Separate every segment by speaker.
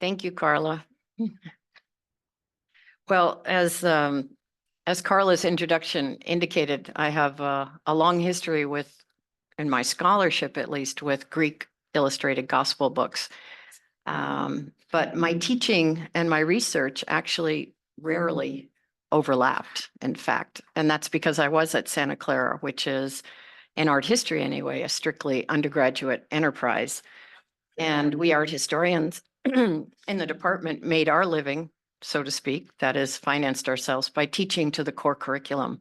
Speaker 1: Thank you, Carla. Well, as Carla's introduction indicated, I have a long history with, in my scholarship at least, with Greek illustrated gospel books. But my teaching and my research actually rarely overlapped, in fact. And that's because I was at Santa Clara, which is, in art history anyway, a strictly undergraduate enterprise. And we art historians in the department made our living, so to speak, that is, financed ourselves by teaching to the core curriculum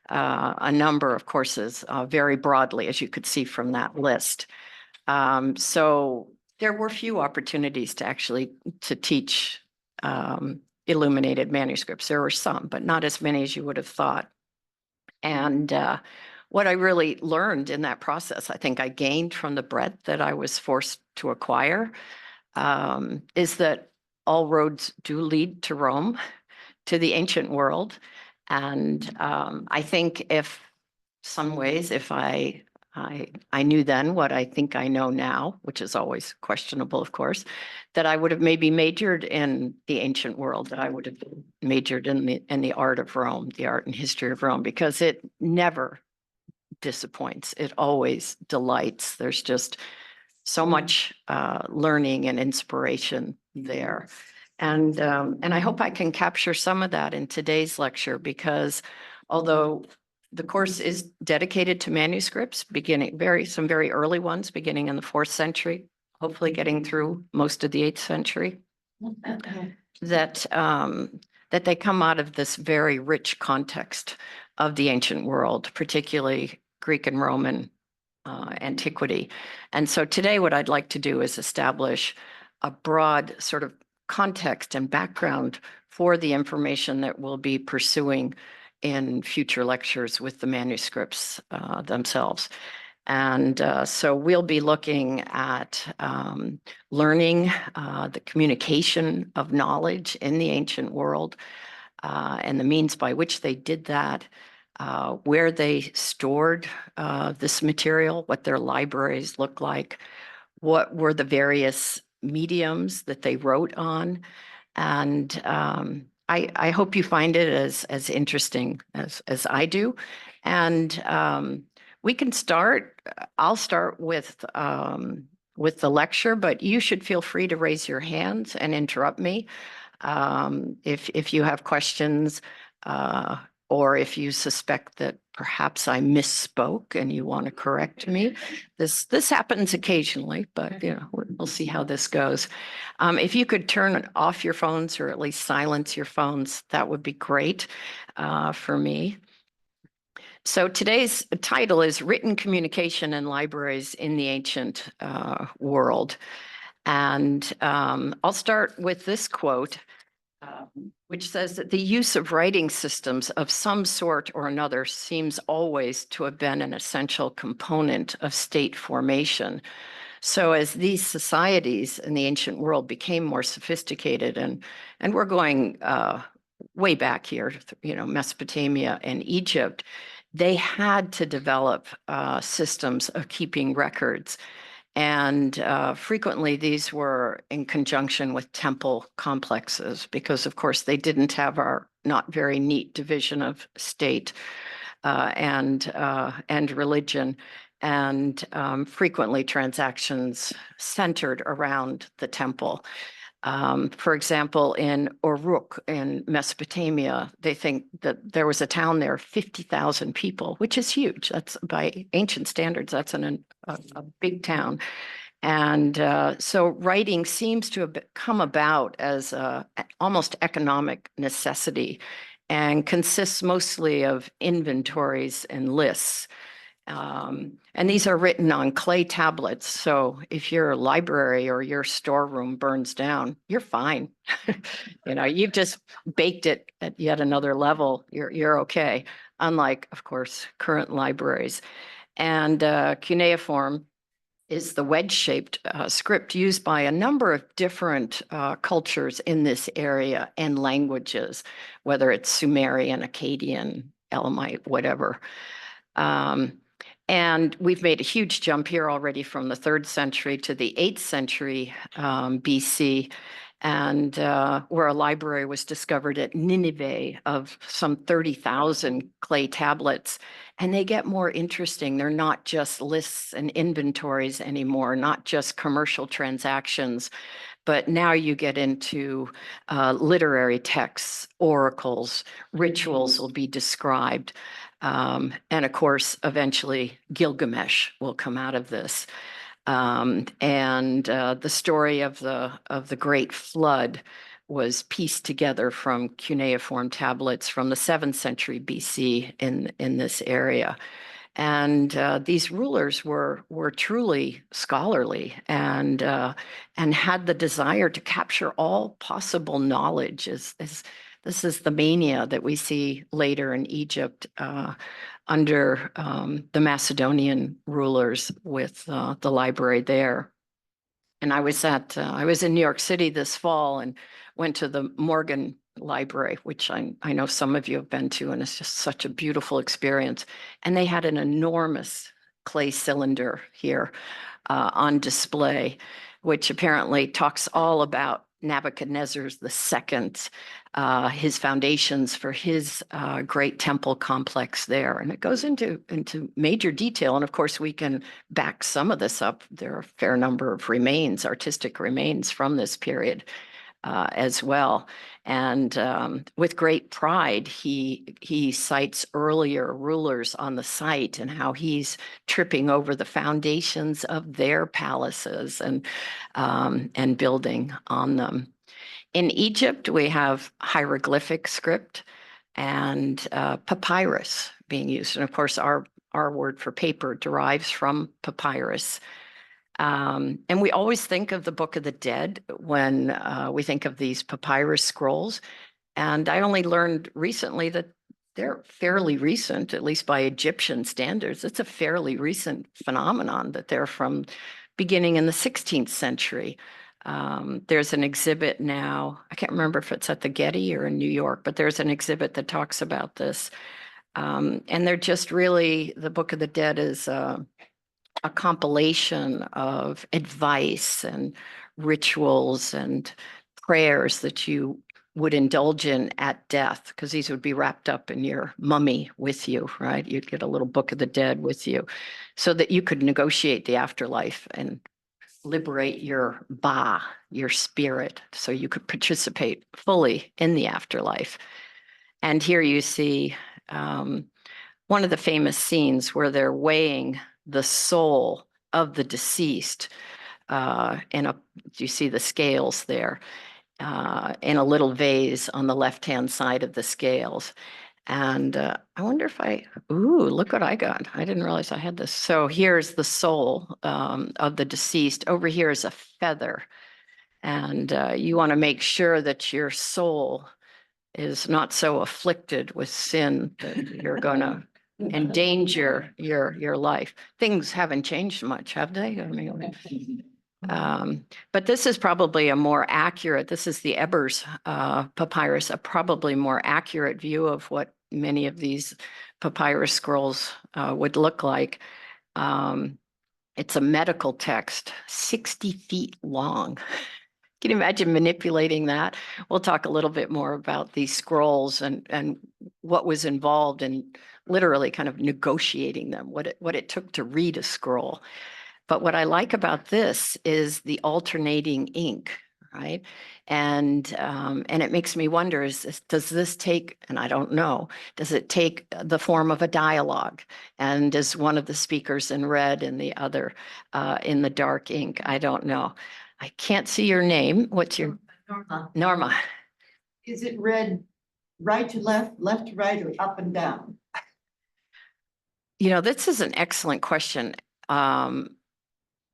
Speaker 1: a number of courses very broadly, as you could see from that list. So there were few opportunities to actually teach illuminated manuscripts. There were some, but not as many as you would have thought. And what I really learned in that process, I think I gained from the breadth that I was forced to acquire, is that all roads do lead to Rome, to the ancient world. And I think if I knew then what I think I know now, which is always questionable, of course, that I would have maybe majored in the ancient world, that I would have majored in the art of Rome, the art and history of Rome, because it never disappoints. It always delights. There's just so much learning and inspiration there. And I hope I can capture some of that in today's lecture, because although the course is dedicated to manuscripts, some very early ones, beginning in the 4th century, hopefully getting through most of the 8th century, that they come out of this very rich context of the ancient world, particularly Greek and Roman antiquity. And so today what I'd like to do is establish a broad sort of context and background for the information that we'll be pursuing in future lectures with the manuscripts themselves. And so we'll be looking at learning the communication of knowledge in the ancient world and the means by which they did that, where they stored this material, what their libraries looked like, what were the various mediums that they wrote on. And I hope you find it as interesting as I do. And we can start. I'll start with the lecture, but you should feel free to raise your hands and interrupt me if you have questions, or if you suspect that perhaps I misspoke and you want to correct me. This happens occasionally, but we'll see how this goes. If you could turn off your phones or at least silence your phones, that would be great for me. So today's title is Written Communication in Libraries in the Ancient World. And I'll start with this quote, which says that the use of writing systems of some sort or another seems always to have been an essential component of state formation. So as these societies in the ancient world became more sophisticated, and we're going way back here, Mesopotamia and Egypt, they had to develop systems of keeping records. And frequently these were in conjunction with temple complexes, because of course they didn't have our not very neat division of state and religion, and frequently transactions centered around the temple. For example, in Uruk in Mesopotamia, they think that there was a town there, 50,000 people, which is huge. That's, by ancient standards, that's a big town. And so writing seems to have come about as almost economic necessity, and consists mostly of inventories and lists. And these are written on clay tablets. So if your library or your storeroom burns down, you're fine. You've just baked it at yet another level. You're okay. Unlike, of course, current libraries. And cuneiform is the wedge-shaped script used by a number of different cultures in this area and languages, whether it's Sumerian, Akkadian, Elamite, whatever. And we've made a huge jump here already from the 3rd century to the 8th century BC. and where a library was discovered at Nineveh of some 30,000 clay tablets. And they get more interesting. They're not just lists and inventories anymore, not just commercial transactions, but now you get into literary texts, oracles, rituals will be described. And of course, eventually Gilgamesh will come out of this. And the story of the Great Flood was pieced together from cuneiform tablets from the 7th century BC in this area. And these rulers were truly scholarly and had the desire to capture all possible knowledge. This is the mania that we see later in Egypt under the Macedonian rulers with the library there. And I was in New York City this fall and went to the Morgan Library, which I know some of you have been to, and it's just such a beautiful experience. And they had an enormous clay cylinder here on display, which apparently talks all about Nebuchadnezzar's II, his foundations for his great temple complex there. And it goes into major detail. And of course, we can back some of this up. There are a fair number of remains, artistic remains from this period as well. And with great pride, he cites earlier rulers on the site and how he's tripping over the foundations of their palaces and building on them. In Egypt, we have hieroglyphic script and papyrus being used. And of course, our word for paper derives from papyrus. And we always think of the Book of the Dead when we think of these papyrus scrolls. And I only learned recently that they're fairly recent, at least by Egyptian standards. It's a fairly recent phenomenon that they're from beginning in the 16th century. There's an exhibit now, I can't remember if it's at the Getty or in New York, but there's an exhibit that talks about this. And they're just really, the Book of the Dead is a compilation of advice and rituals and prayers that you would indulge in at death, because these would be wrapped up in your mummy with you, right? You'd get a little Book of the Dead with you so that you could negotiate the afterlife and liberate your ba, your spirit, so you could participate fully in the afterlife. And here you see one of the famous scenes where they're weighing the soul of the deceased you see the scales there in a little vase on the left-hand side of the scales. And I wonder if look what I got. I didn't realize I had this. So here's the soul of the deceased. Over here is a feather. And you want to make sure that your soul is not so afflicted with sin that you're going to endanger your life. Things haven't changed much, have they? I mean, but this is probably a more accurate, this is the Ebers papyrus, a probably more accurate view of what many of these papyrus scrolls would look like. It's a medical text, 60 feet long. Can you imagine manipulating that? We'll talk a little bit more about these scrolls and what was involved in literally kind of negotiating them, what it took to read a scroll. But what I like about this is the alternating ink, right? And it makes me wonder, does this take, and I don't know, does it take the form of a dialogue? And is one of the speakers in red and the other in the dark ink? I don't know. I can't see your name. What's your?
Speaker 2: Norma.
Speaker 1: Norma.
Speaker 2: Is it read right to left, left to right, or up and down?
Speaker 1: You know, this is an excellent question.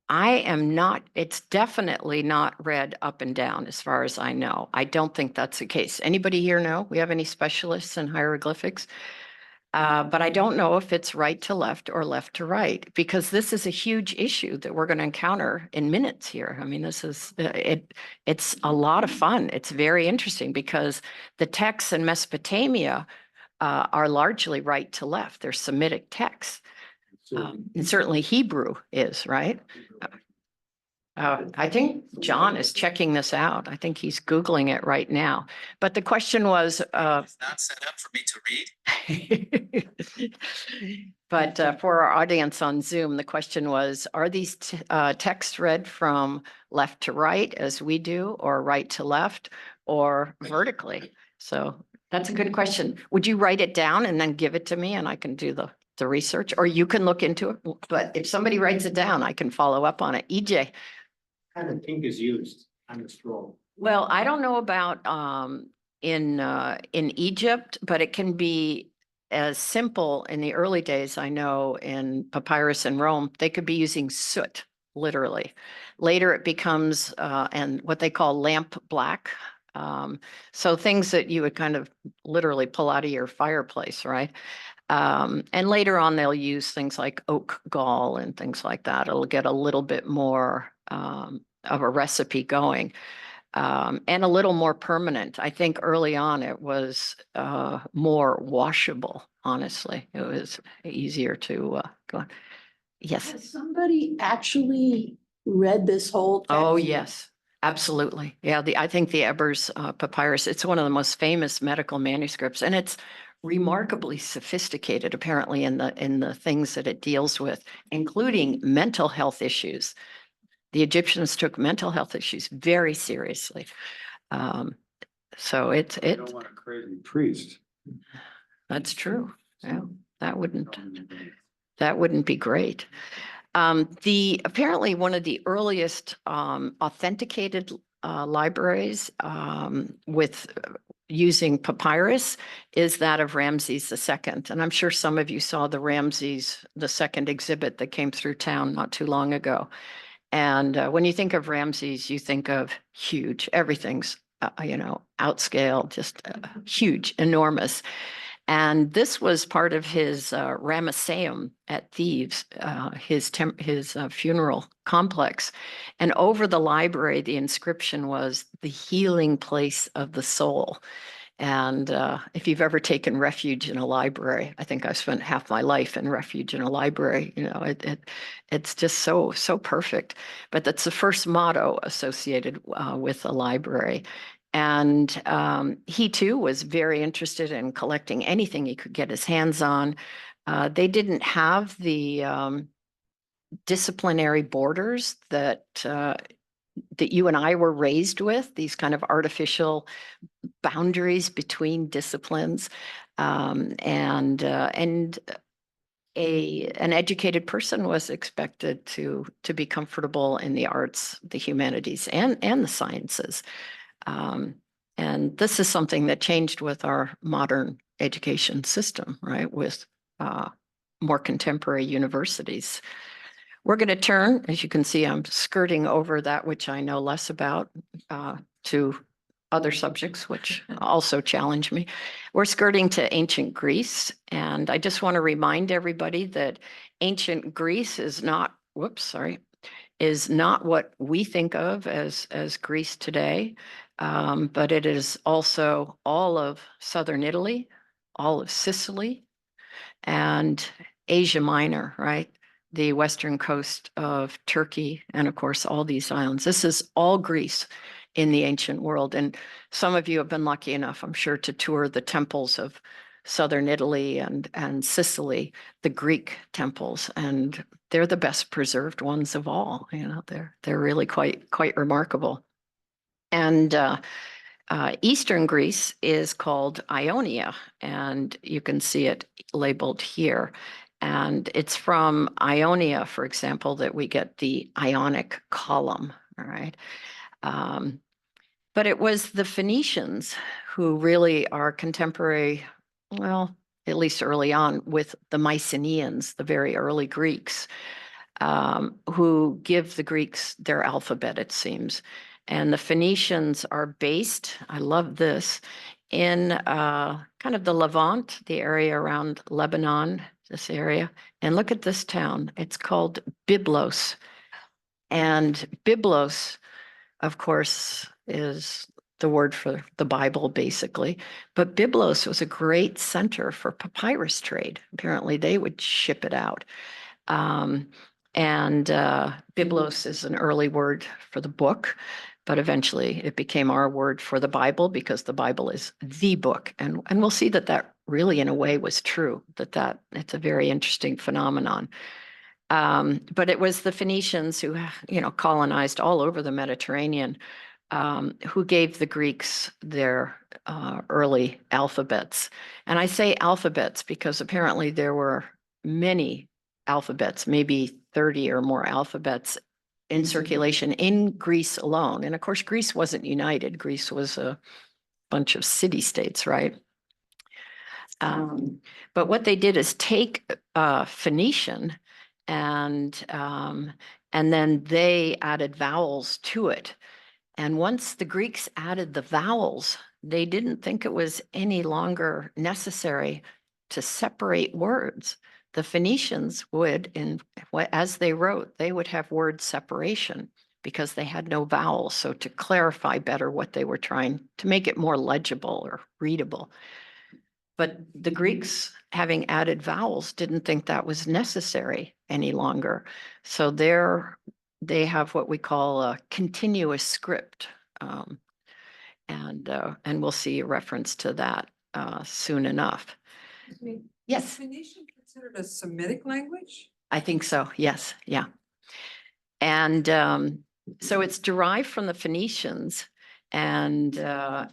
Speaker 1: I am not, it's definitely not read up and down as far as I know. I don't think that's the case. Anybody here know? We have any specialists in hieroglyphics? But I don't know if it's right to left or left to right, because this is a huge issue that we're going to encounter in minutes here. I mean, this is, it's a lot of fun. It's very interesting because the texts in Mesopotamia are largely right to left. They're Semitic texts. And certainly Hebrew is, right? I think John is checking this out. I think he's Googling it right now. But the question was,
Speaker 3: It's not set up for me to read.
Speaker 1: but for our audience on Zoom, the question was, are these texts read from left to right as we do, or right to left, or vertically? So that's a good question. Would you write it down and then give it to me and I can do the research, or you can look into it? But if somebody writes it down, I can follow up on it. EJ.
Speaker 4: Kind of ink is used on the scroll.
Speaker 1: Well, I don't know about in Egypt, but it can be as simple in the early days. I know in papyrus in Rome, they could be using soot, literally. Later it becomes and what they call lamp black. So things that you would kind of literally pull out of your fireplace, right? And later on, they'll use things like oak gall and things like that. It'll get a little bit more of a recipe going and a little more permanent. I think early on it was more washable, honestly. It was easier to go. Yes.
Speaker 5: Has somebody actually read this whole text?
Speaker 1: Oh, yes, absolutely. Yeah, I think the Ebers papyrus, it's one of the most famous medical manuscripts, and it's remarkably sophisticated, apparently, in the things that it deals with, including mental health issues. The Egyptians took mental health issues very seriously. So
Speaker 4: You don't want a crazy priest.
Speaker 1: that's true. Yeah, that wouldn't be great. Apparently one of the earliest authenticated libraries with using papyrus is that of Ramses II. And I'm sure some of you saw the Ramses II exhibit that came through town not too long ago. And when you think of Ramses, you think of huge, everything's, outscale, just huge, enormous. And this was part of his Ramesseum at Thebes, his funeral complex. And over the library, the inscription was the healing place of the soul. And if you've ever taken refuge in a library, I think I've spent half my life in refuge in a library. It's just so perfect. But that's the first motto associated with a library. And he too was very interested in collecting anything he could get his hands on. They didn't have the disciplinary borders that you and I were raised with, these kind of artificial boundaries between disciplines, and an educated person was expected to be comfortable in the arts, the humanities, and the sciences. And this is something that changed with our modern education system, right? With more contemporary universities. We're going to turn, as you can see, I'm skirting over that which I know less about to other subjects, which also challenge me. We're skirting to ancient Greece. And I just want to remind everybody that ancient Greece is not, is not what we think of as Greece today. But it is also all of southern Italy, all of Sicily, and Asia Minor, right? The western coast of Turkey, and of course, all these islands. This is all Greece in the ancient world. And some of you have been lucky enough, I'm sure, to tour the temples of southern Italy and Sicily, the Greek temples, and they're the best preserved ones of all. They're really quite remarkable. And Eastern Greece is called Ionia, and you can see it labeled here. And it's from Ionia, for example, that we get the Ionic column, all right? But it was the Phoenicians who really are contemporary, well, at least early on, with the Mycenaeans, the very early Greeks, who give the Greeks their alphabet, it seems. And the Phoenicians are based, I love this, in kind of the Levant, the area around Lebanon, this area. And look at this town. It's called Byblos. And Byblos, of course, is the word for the Bible, basically. But Byblos was a great center for papyrus trade. Apparently, they would ship it out. And biblos is an early word for the book, but eventually it became our word for the Bible because the Bible is the book. And we'll see that that really in a way was true, that it's a very interesting phenomenon. But it was the Phoenicians who, colonized all over the Mediterranean, who gave the Greeks their early alphabets. And I say alphabets because apparently there were many alphabets, maybe 30 or more alphabets in circulation in Greece alone. And of course, Greece wasn't united. Greece was a bunch of city-states, right? But what they did is take Phoenician and then they added vowels to it. And once the Greeks added the vowels, they didn't think it was any longer necessary to separate words. The Phoenicians would, as they wrote, they would have word separation because they had no vowels. So to clarify better what they were trying to make it more legible or readable. But the Greeks, having added vowels, didn't think that was necessary any longer. So they have what we call a continuous script. And we'll see a reference to that soon enough. Yes,
Speaker 6: Phoenician considered a Semitic language?
Speaker 1: I think so. Yes, yeah. And so it's derived from the Phoenicians. And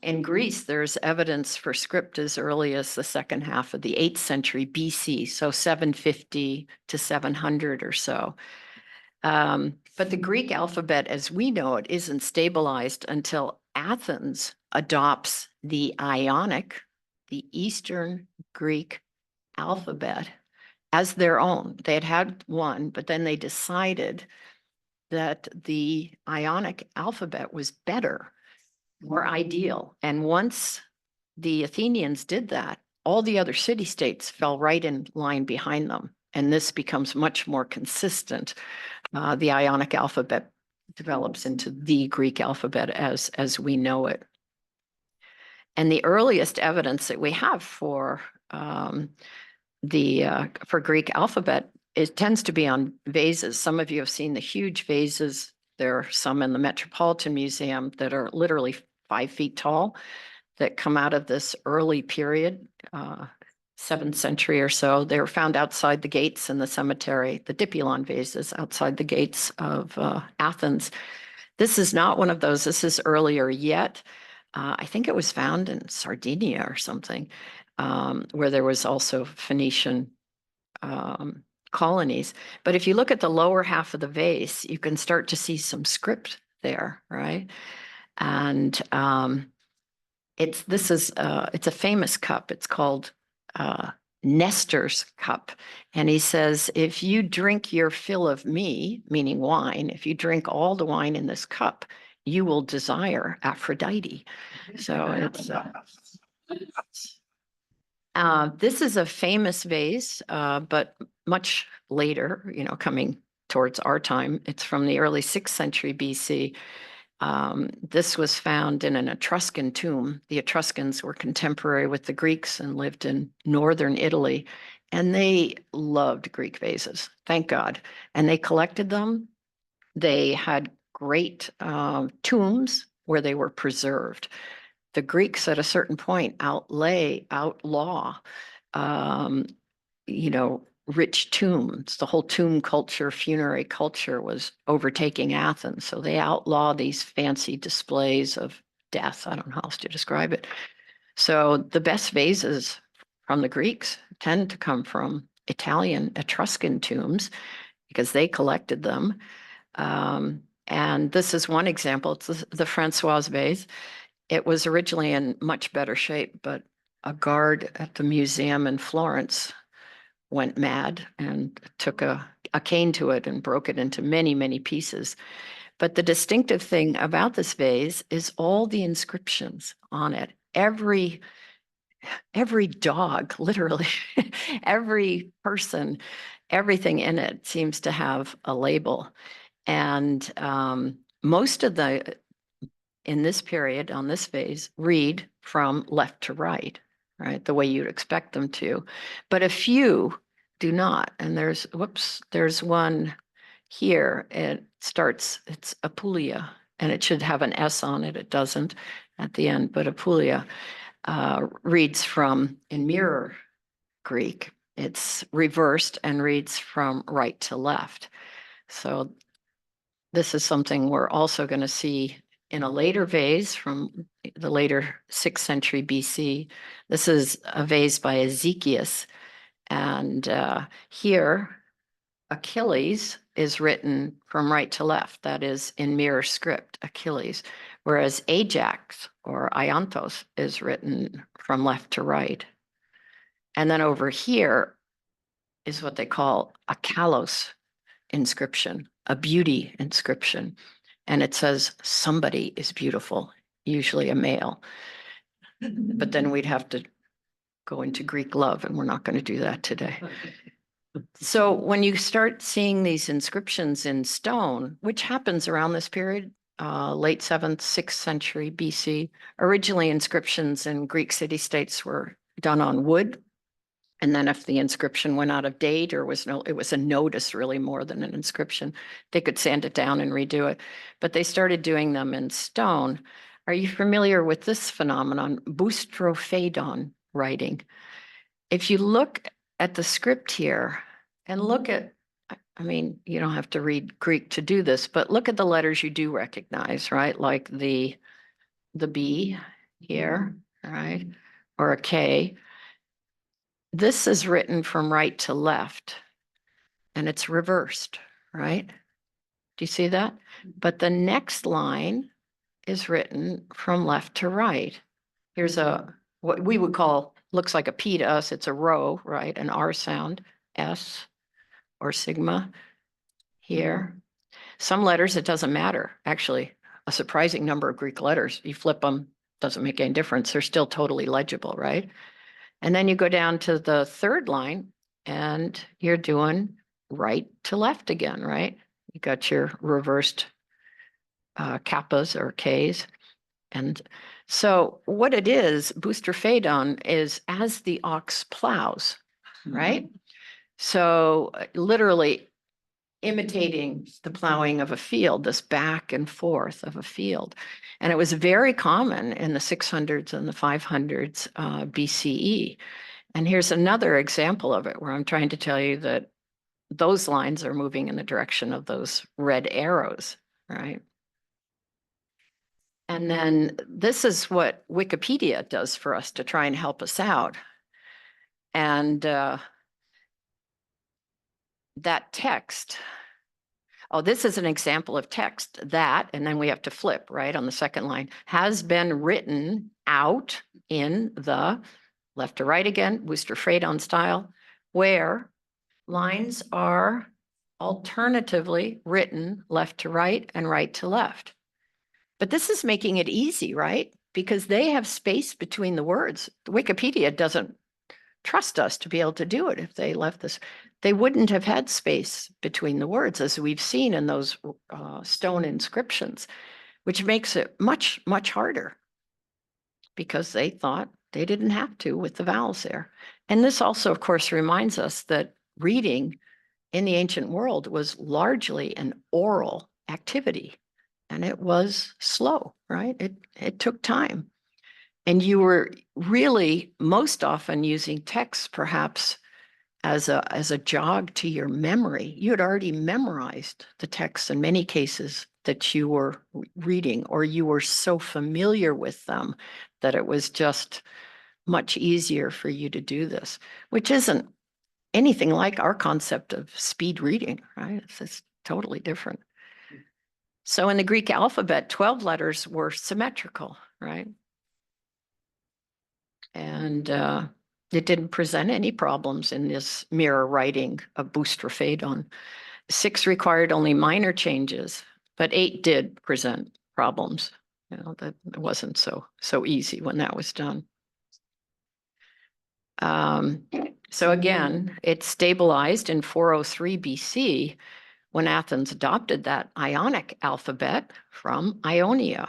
Speaker 1: in Greece, there's evidence for script as early as the second half of the 8th century BC, so 750 to 700 or so. But the Greek alphabet, as we know it, isn't stabilized until Athens adopts the Ionic, the Eastern Greek alphabet, as their own. They had one, but then they decided that the Ionic alphabet was better, more ideal. And once the Athenians did that, all the other city-states fell right in line behind them. And this becomes much more consistent. The Ionic alphabet develops into the Greek alphabet as we know it. And the earliest evidence that we have for Greek alphabet, it tends to be on vases. Some of you have seen the huge vases. There are some in the Metropolitan Museum that are literally 5 feet tall that come out of this early period, 7th century or so. They were found outside the gates in the cemetery, the Dipylon vases outside the gates of Athens. This is not one of those. This is earlier yet. I think it was found in Sardinia or something, where there was also Phoenician colonies. But if you look at the lower half of the vase, you can start to see some script there, right? And it's a famous cup. It's called Nestor's cup. And he says, if you drink your fill of me, meaning wine, if you drink all the wine in this cup, you will desire Aphrodite. So it's this is a famous vase, but much later, coming towards our time. It's from the early 6th century BC. This was found in an Etruscan tomb. The Etruscans were contemporary with the Greeks and lived in northern Italy, and they loved Greek vases, thank God. And they collected them. They had great tombs where they were preserved. The Greeks at a certain point outlaw, rich tombs. The whole tomb culture, funerary culture was overtaking Athens. So they outlaw these fancy displays of death. I don't know how else to describe it. So the best vases from the Greeks tend to come from Italian Etruscan tombs because they collected them. And this is one example. It's the Francoise vase. It was originally in much better shape, but a guard at the museum in Florence went mad and took a cane to it and broke it into many, many pieces. But the distinctive thing about this vase is all the inscriptions on it. Every dog, literally, every person, everything in it seems to have a label. And most of in this period, on this vase, read from left to right, right? The way you'd expect them to. But a few do not. And there's one here, it starts, it's Apulia, and it should have an S on it. It doesn't at the end, but Apulia reads from, in mirror Greek, it's reversed and reads from right to left. So this is something we're also going to see in a later vase from the later 6th century BC. This is a vase by Ezekias. And here, Achilles is written from right to left. That is in mirror script, Achilles. Whereas Ajax or Ianthos is written from left to right. And then over here is what they call a kalos inscription, a beauty inscription. And it says somebody is beautiful, usually a male. But then we'd have to go into Greek love, and we're not going to do that today. So when you start seeing these inscriptions in stone, which happens around this period, late 7th, 6th century BC, originally inscriptions in Greek city-states were done on wood. And then if the inscription went out of date or it was a notice really more than an inscription, they could sand it down and redo it. But they started doing them in stone. Are you familiar with this phenomenon, boustrophedon writing? If you look at the script here and look at, I mean, you don't have to read Greek to do this, but look at the letters you do recognize, right? Like the B here, right? Or a K. This is written from right to left, and it's reversed, right? Do you see that? But the next line is written from left to right. Here's what we would call, looks like a P to us, it's a rho, right? An R sound, S or sigma here. Some letters, it doesn't matter. Actually, a surprising number of Greek letters, you flip them, doesn't make any difference. They're still totally legible, right? And then you go down to the third line and you're doing right to left again, right? You got your reversed kappas or Ks. And so what it is, boustrophedon is as the ox plows, right? So literally imitating the plowing of a field, this back and forth of a field. And it was very common in the 600s and the 500s BCE. And here's another example of it where I'm trying to tell you that those lines are moving in the direction of those red arrows, right? And then this is what Wikipedia does for us to try and help us out. And that text, oh, this is an example of text that, and then we have to flip, right, on the second line, has been written out in the left to right again, boustrophedon style, where lines are alternatively written left to right and right to left. But this is making it easy, right? Because they have space between the words. Wikipedia doesn't trust us to be able to do it. If they left this, they wouldn't have had space between the words, as we've seen in those stone inscriptions, which makes it much, much harder because they thought they didn't have to with the vowels there. And this also, of course, reminds us that reading in the ancient world was largely an oral activity, and it was slow, right? It took time. And you were really most often using text perhaps as a jog to your memory. You had already memorized the text in many cases that you were reading, or you were so familiar with them that it was just much easier for you to do this, which isn't anything like our concept of speed reading, right? It's totally different. So in the Greek alphabet, 12 letters were symmetrical, right? And it didn't present any problems in this mirror writing of boustrophedon. 6 required only minor changes, but 8 did present problems. You know, that it wasn't so easy when that was done. So again, it stabilized in 403 BC when Athens adopted that Ionic alphabet from Ionia.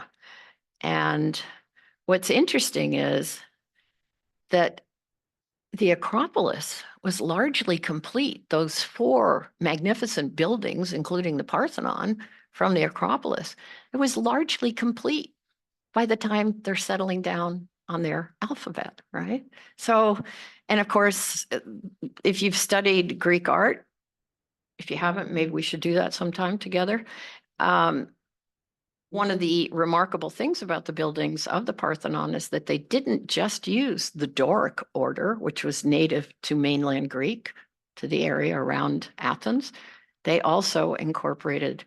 Speaker 1: And what's interesting is that the Acropolis was largely complete. Those four magnificent buildings, including the Parthenon from the Acropolis, it was largely complete by the time they're settling down on their alphabet, right? So, and of course, if you've studied Greek art, if you haven't, maybe we should do that sometime together. One of the remarkable things about the buildings of the Parthenon is that they didn't just use the Doric order, which was native to mainland Greek, to the area around Athens. They also incorporated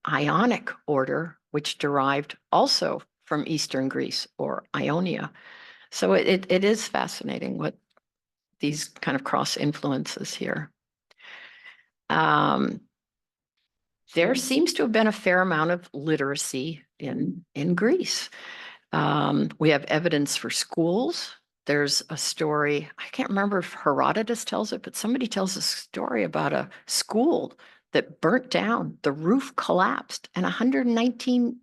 Speaker 1: Ionic order, which derived also from Eastern Greece or Ionia. So it is fascinating what these kind of cross influences here. There seems to have been a fair amount of literacy in Greece. We have evidence for schools. There's a story, I can't remember if Herodotus tells it, but somebody tells a story about a school that burnt down, the roof collapsed, and 119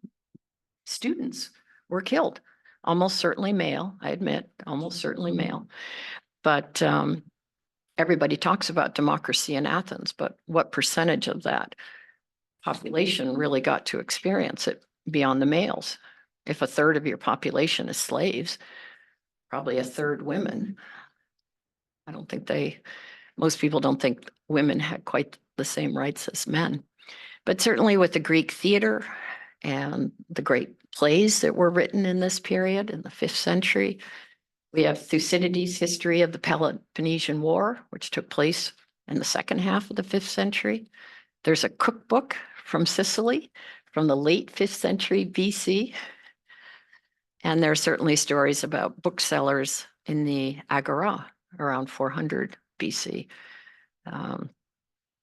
Speaker 1: students were killed. Almost certainly male, I admit, almost certainly male. But everybody talks about democracy in Athens, but what percentage of that population really got to experience it beyond the males? If a third of your population is slaves, probably a third women. I don't think most people don't think women had quite the same rights as men. But certainly with the Greek theater and the great plays that were written in this period in the 5th century, we have Thucydides' history of the Peloponnesian War, which took place in the second half of the 5th century. There's a cookbook from Sicily from the late 5th century BC. And there are certainly stories about booksellers in the Agora around 400 BC.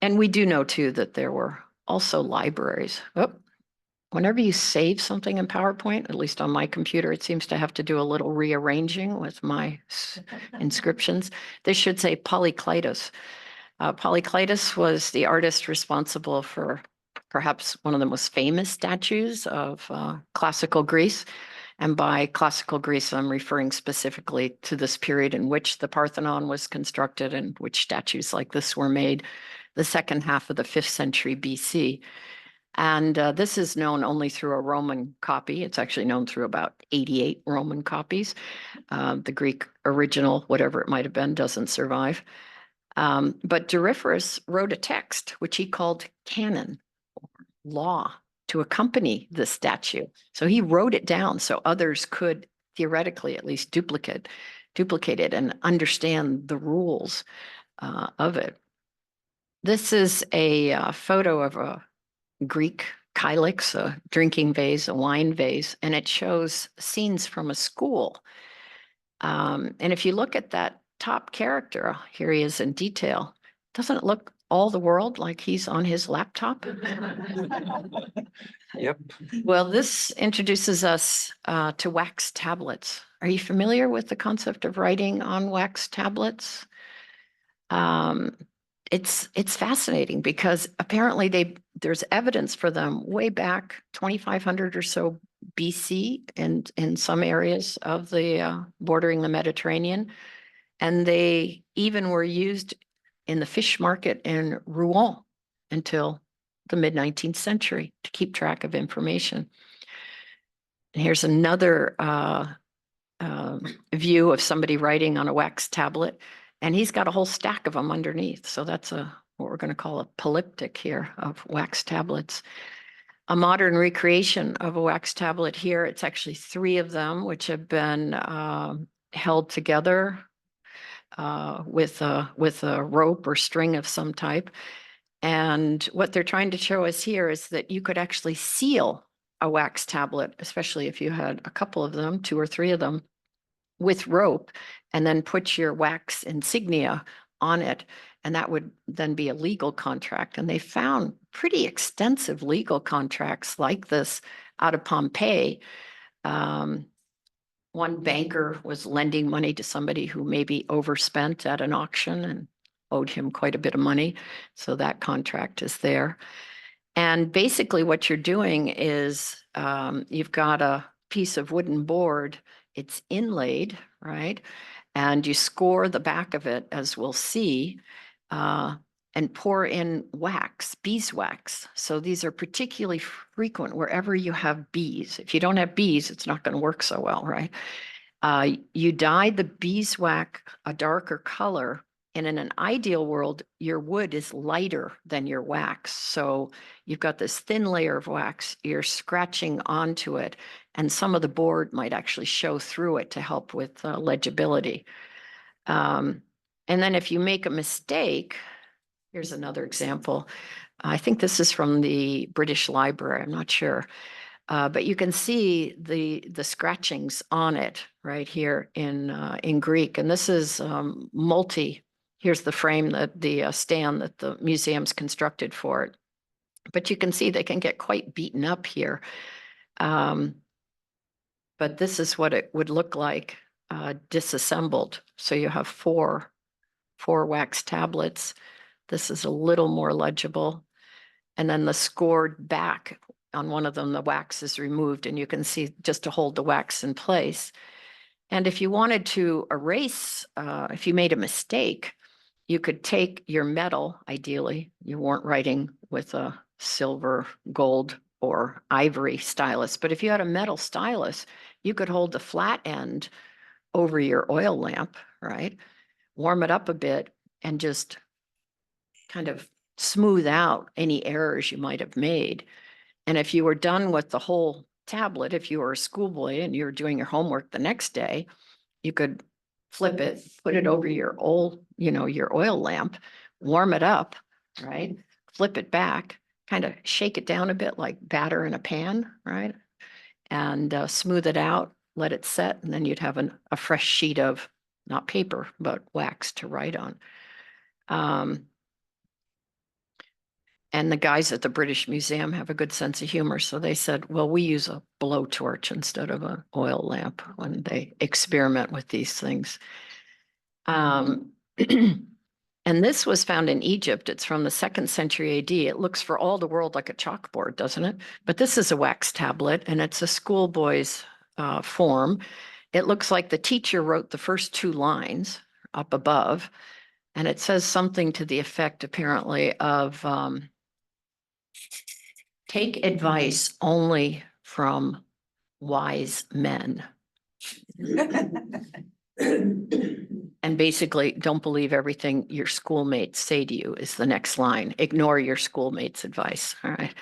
Speaker 1: And we do know too that there were also libraries. Oh, whenever you save something in PowerPoint, at least on my computer, it seems to have to do a little rearranging with my inscriptions. This should say Polykleitos. Polykleitos was the artist responsible for perhaps one of the most famous statues of classical Greece. And by classical Greece, I'm referring specifically to this period in which the Parthenon was constructed and which statues like this were made, the second half of the 5th century BC. And this is known only through a Roman copy. It's actually known through about 88 Roman copies. The Greek original, whatever it might have been, doesn't survive. But Doryphorus wrote a text, which he called canon, or law, to accompany the statue. So he wrote it down so others could theoretically at least duplicate it and understand the rules of it. This is a photo of a Greek kylix, a drinking vase, a wine vase, and it shows scenes from a school. And if you look at that top character, here he is in detail, doesn't it look all the world like he's on his laptop?
Speaker 3: Yep.
Speaker 1: Well, this introduces us to wax tablets. Are you familiar with the concept of writing on wax tablets? It's fascinating because apparently there's evidence for them way back 2,500 or so BC and in some areas of the bordering the Mediterranean. And they even were used in the fish market in Rouen until the mid-19th century to keep track of information. And here's another view of somebody writing on a wax tablet, and he's got a whole stack of them underneath. So that's what we're going to call a polyptych here of wax tablets. A modern recreation of a wax tablet here, it's actually 3 of them, which have been held together with a rope or string of some type. And what they're trying to show us here is that you could actually seal a wax tablet, especially if you had a couple of them, 2 or 3 of them, with rope, and then put your wax insignia on it. And that would then be a legal contract. And they found pretty extensive legal contracts like this out of Pompeii. One banker was lending money to somebody who maybe overspent at an auction and owed him quite a bit of money. So that contract is there. And basically what you're doing is you've got a piece of wooden board, it's inlaid, right? and you score the back of it, as we'll see, and pour in wax, beeswax. So these are particularly frequent wherever you have bees. If you don't have bees, it's not going to work so well, right? You dye the beeswax a darker color, and in an ideal world, your wood is lighter than your wax. So you've got this thin layer of wax, you're scratching onto it, and some of the board might actually show through it to help with legibility. And then if you make a mistake, here's another example. I think this is from the British Library, I'm not sure. But you can see the scratchings on it right here in Greek. And this is here's the frame, the stand that the museum's constructed for it. But you can see they can get quite beaten up here. But this is what it would look like disassembled. So you have four wax tablets. This is a little more legible. And then the scored back on one of them, the wax is removed, and you can see just to hold the wax in place. And if you wanted to erase, if you made a mistake, you could take your metal, ideally, you weren't writing with a silver, gold, or ivory stylus, but if you had a metal stylus, you could hold the flat end over your oil lamp, right? Warm it up a bit and just kind of smooth out any errors you might have made. And if you were done with the whole tablet, if you were a schoolboy and you were doing your homework the next day, you could flip it, put it over your your oil lamp, warm it up, right? Flip it back, kind of shake it down a bit like batter in a pan, right? And smooth it out, let it set, and then you'd have a fresh sheet of not paper, but wax to write on. And the guys at the British Museum have a good sense of humor. So they said, well, we use a blowtorch instead of an oil lamp when they experiment with these things. And this was found in Egypt. It's from the 2nd century AD. It looks for all the world like a chalkboard, doesn't it? But this is a wax tablet, and it's a schoolboy's form. It looks like the teacher wrote the first 2 lines up above, and it says something to the effect, apparently, of take advice only from wise men. And basically, don't believe everything your schoolmates say to you is the next line. Ignore your schoolmates' advice. All right.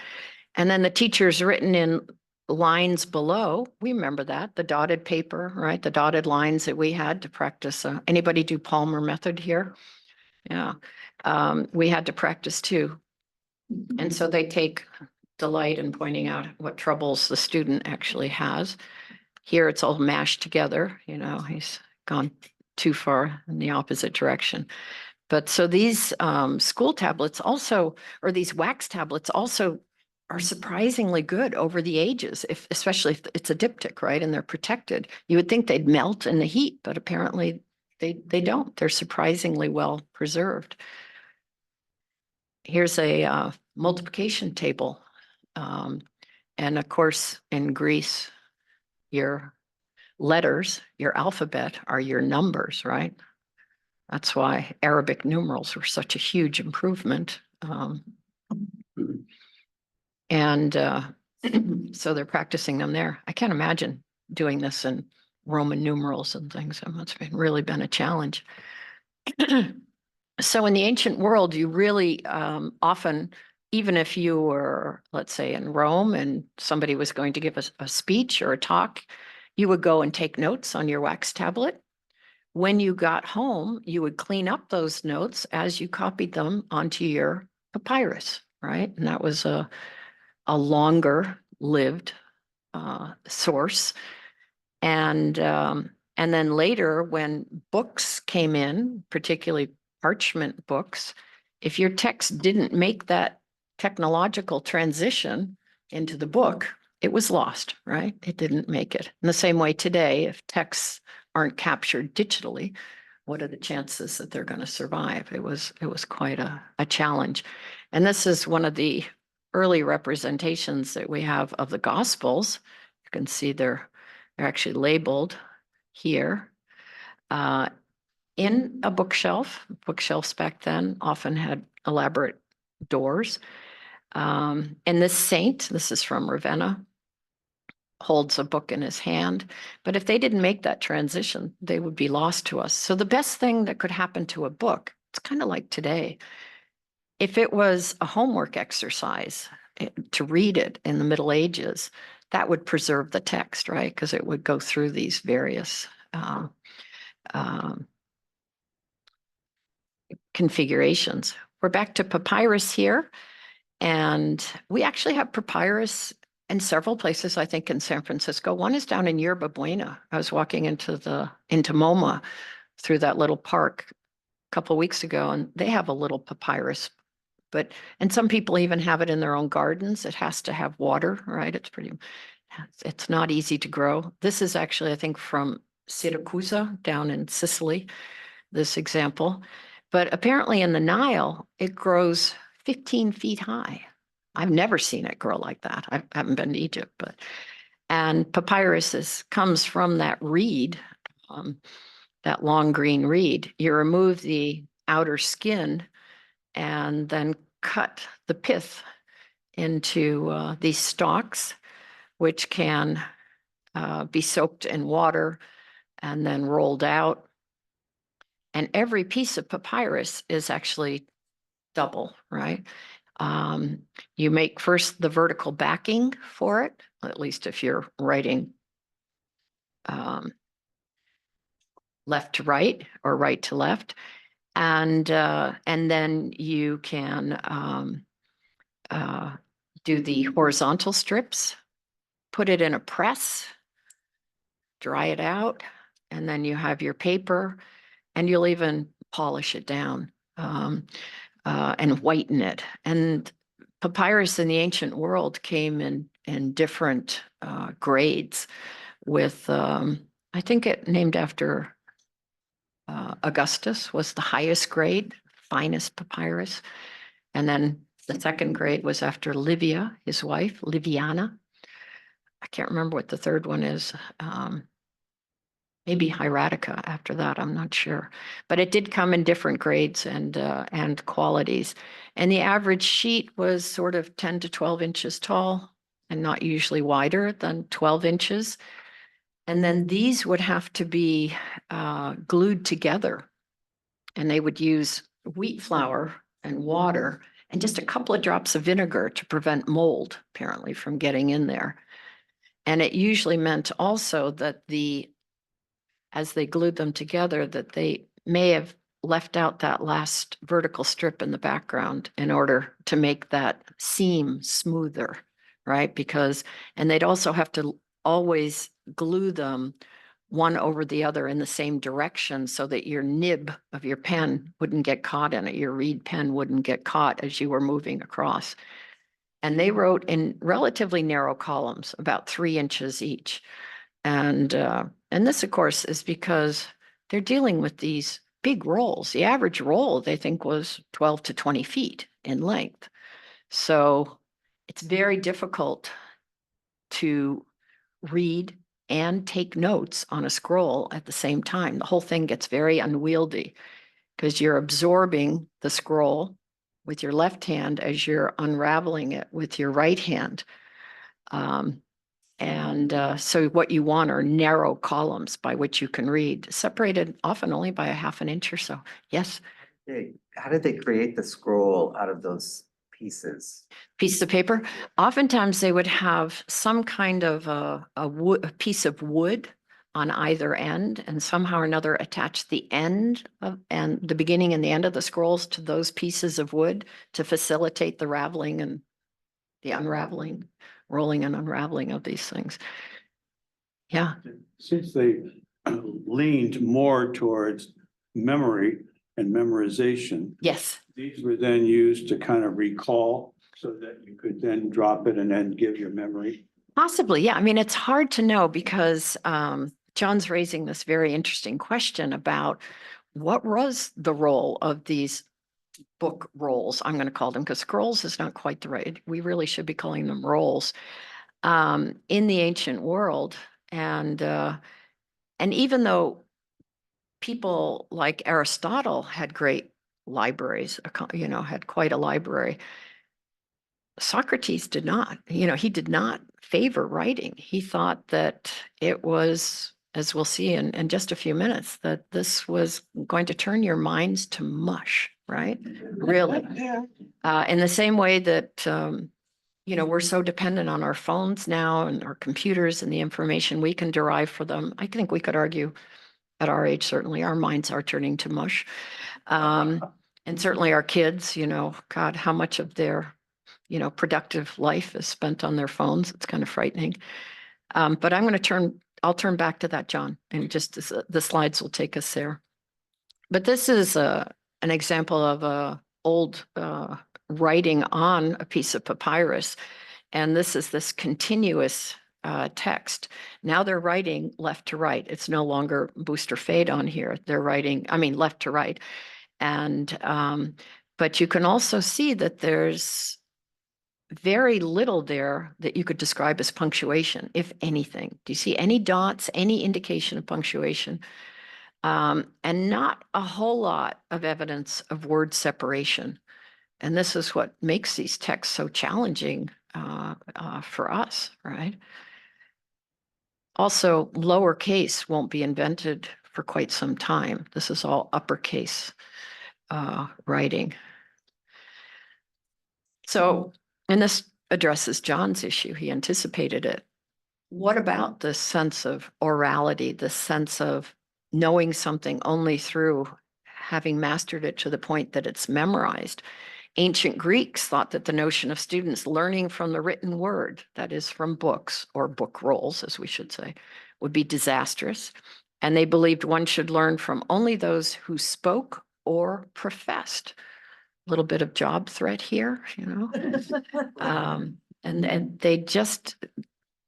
Speaker 1: And then the teacher's written in lines below. We remember that, the dotted paper, right? The dotted lines that we had to practice. Anybody do Palmer method here? Yeah. We had to practice too. And so they take delight in pointing out what troubles the student actually has. Here it's all mashed together, he's gone too far in the opposite direction. But so these school tablets also, or these wax tablets also are surprisingly good over the ages, especially if it's a diptych, right? And they're protected. You would think they'd melt in the heat, but apparently they don't. They're surprisingly well preserved. Here's a multiplication table. And of course, in Greece, your letters, your alphabet are your numbers, right? That's why Arabic numerals were such a huge improvement. And so they're practicing them there. I can't imagine doing this in Roman numerals and things. It's really been a challenge. So in the ancient world, you really often, even if you were, let's say, in Rome and somebody was going to give a speech or a talk, you would go and take notes on your wax tablet. When you got home, you would clean up those notes as you copied them onto your papyrus, right? And that was a longer lived source. And then later, when books came in, particularly parchment books, if your text didn't make that technological transition into the book, it was lost, right? It didn't make it. In the same way today, if texts aren't captured digitally, what are the chances that they're going to survive? It was quite a challenge. And this is one of the early representations that we have of the Gospels. You can see they're actually labeled here. in a bookshelf. Bookshelves back then often had elaborate doors. And this saint, this is from Ravenna, holds a book in his hand. But if they didn't make that transition, they would be lost to us. So the best thing that could happen to a book, it's kind of like today. If it was a homework exercise to read it in the Middle Ages, that would preserve the text, right? Because it would go through these various configurations. We're back to papyrus here. And we actually have papyrus in several places, I think in San Francisco. One is down in Yerba Buena. I was walking into MoMA through that little park a couple of weeks ago, and they have a little papyrus. And some people even have it in their own gardens. It has to have water, right? It's not easy to grow. This is actually, I think, from Siracusa down in Sicily, this example. But apparently in the Nile, it grows 15 feet high. I've never seen it grow like that. I haven't been to Egypt, and papyrus comes from that reed, that long green reed. You remove the outer skin and then cut the pith into these stalks, which can be soaked in water and then rolled out. And every piece of papyrus is actually double, right? You make first the vertical backing for it, at least if you're writing left to right or right to left. And then you can do the horizontal strips, put it in a press, dry it out, and then you have your paper, and you'll even polish it down and whiten it. And papyrus in the ancient world came in different grades with, I think it named after Augustus was the highest grade, finest papyrus. And then the second grade was after Livia, his wife, Liviana. I can't remember what the third one is. Maybe hieratica after that, I'm not sure. But it did come in different grades and qualities. And the average sheet was sort of 10 to 12 inches tall and not usually wider than 12 inches. And then these would have to be glued together. And they would use wheat flour and water and just a couple of drops of vinegar to prevent mold, apparently, from getting in there. And it usually meant also that as they glued them together, that they may have left out that last vertical strip in the background in order to make that seam smoother, right? And they'd also have to always glue them one over the other in the same direction so that your nib of your pen wouldn't get caught in it, your reed pen wouldn't get caught as you were moving across. And they wrote in relatively narrow columns, about 3 inches each. And this, of course, is because they're dealing with these big rolls. The average roll, they think, was 12 to 20 feet in length. So it's very difficult to read and take notes on a scroll at the same time. The whole thing gets very unwieldy because you're absorbing the scroll with your left hand as you're unraveling it with your right hand. So what you want are narrow columns by which you can read, separated often only by a half an inch or so. Yes,
Speaker 7: How did they create the scroll out of those pieces?
Speaker 1: piece of paper. Oftentimes they would have some kind of a piece of wood on either end, and somehow or another attach the end and the beginning and the end of the scrolls to those pieces of wood to facilitate the raveling and the unraveling, rolling and unraveling of these things. Yeah.
Speaker 4: Since they leaned more towards memory and memorization,
Speaker 1: Yes.
Speaker 4: these were then used to kind of recall so that you could then drop it and then give your memory.
Speaker 1: Possibly. Yeah. I mean, it's hard to know because John's raising this very interesting question about what was the role of these book rolls, I'm going to call them, because scrolls is not quite the right. We really should be calling them rolls in the ancient world. And even though people like Aristotle had great libraries, had quite a library. Socrates did not, he did not favor writing. He thought that it was, as we'll see in just a few minutes, that this was going to turn your minds to mush, right? Really. In the same way that, we're so dependent on our phones now and our computers and the information we can derive from them. I think we could argue at our age, certainly our minds are turning to mush. And certainly our kids, God, how much of their productive life is spent on their phones. It's kind of frightening. But I'll turn back to that, John, and just the slides will take us there. But this is an example of a old writing on a piece of papyrus. And this is this continuous text. Now they're writing left to right. It's no longer boost or fade on here. They're writing, left to right. And, but you can also see that there's very little there that you could describe as punctuation, if anything. Do you see any dots, any indication of punctuation? And not a whole lot of evidence of word separation. And this is what makes these texts so challenging for us, right? Also, lowercase won't be invented for quite some time. This is all uppercase writing. So, and this addresses John's issue. He anticipated it. What about this sense of orality, this sense of knowing something only through having mastered it to the point that it's memorized? Ancient Greeks thought that the notion of students learning from the written word, that is from books or book rolls, as we should say, would be disastrous. And they believed one should learn from only those who spoke or professed. A little bit of job threat here, and they just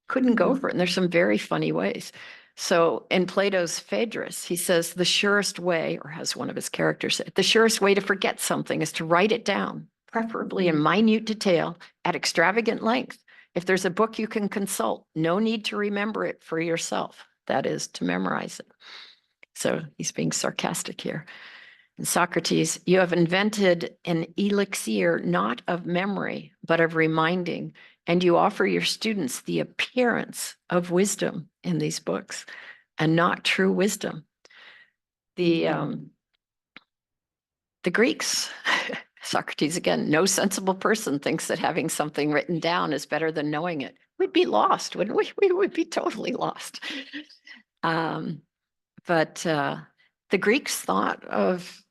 Speaker 1: couldn't go for it. And there's some very funny ways. So in Plato's Phaedrus, he says the surest way, or has one of his characters say, the surest way to forget something is to write it down, preferably in minute detail at extravagant length. If there's a book you can consult, no need to remember it for yourself. That is to memorize it. So he's being sarcastic here. And Socrates, you have invented an elixir not of memory, but of reminding, and you offer your students the appearance of wisdom in these books and not true wisdom. The Greeks, Socrates again, no sensible person thinks that having something written down is better than knowing it. We'd be lost, wouldn't we? We would be totally lost. But the Greeks thought of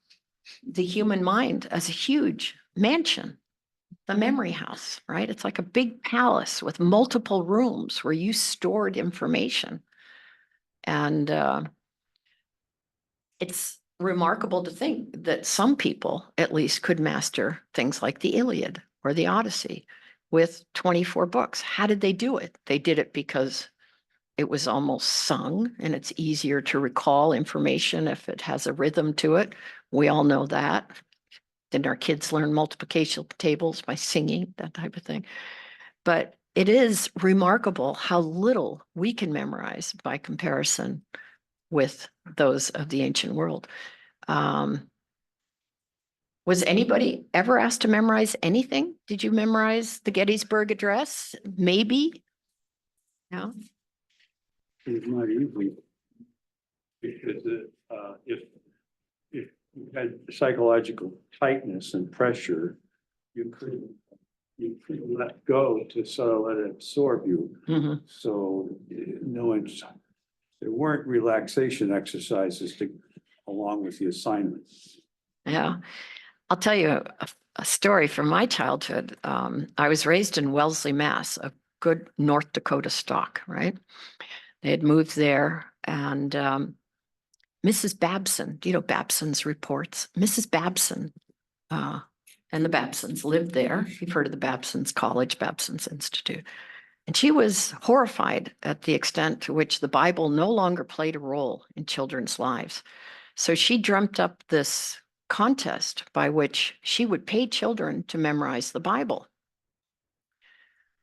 Speaker 1: the human mind as a huge mansion, the memory house, right? It's like a big palace with multiple rooms where you stored information. And it's remarkable to think that some people at least could master things like the Iliad or the Odyssey with 24 books. How did they do it? They did it because it was almost sung and it's easier to recall information if it has a rhythm to it. We all know that. Didn't our kids learn multiplication tables by singing, that type of thing? But it is remarkable how little we can memorize by comparison with those of the ancient world. Was anybody ever asked to memorize anything? Did you memorize the Gettysburg Address? Maybe? No?
Speaker 4: It's not easy. Because if you had psychological tightness and pressure, you couldn't let go to sort of let it absorb you.
Speaker 1: Mhm.
Speaker 4: So there weren't relaxation exercises along with the assignments.
Speaker 1: Yeah. I'll tell you a story from my childhood. I was raised in Wellesley, Mass, a good North Dakota stock, right? They had moved there, and Mrs. Babson, do you know Babson's reports? Mrs. Babson and the Babsons lived there. You've heard of the Babsons College, Babson's Institute. And she was horrified at the extent to which the Bible no longer played a role in children's lives. So she dreamt up this contest by which she would pay children to memorize the Bible.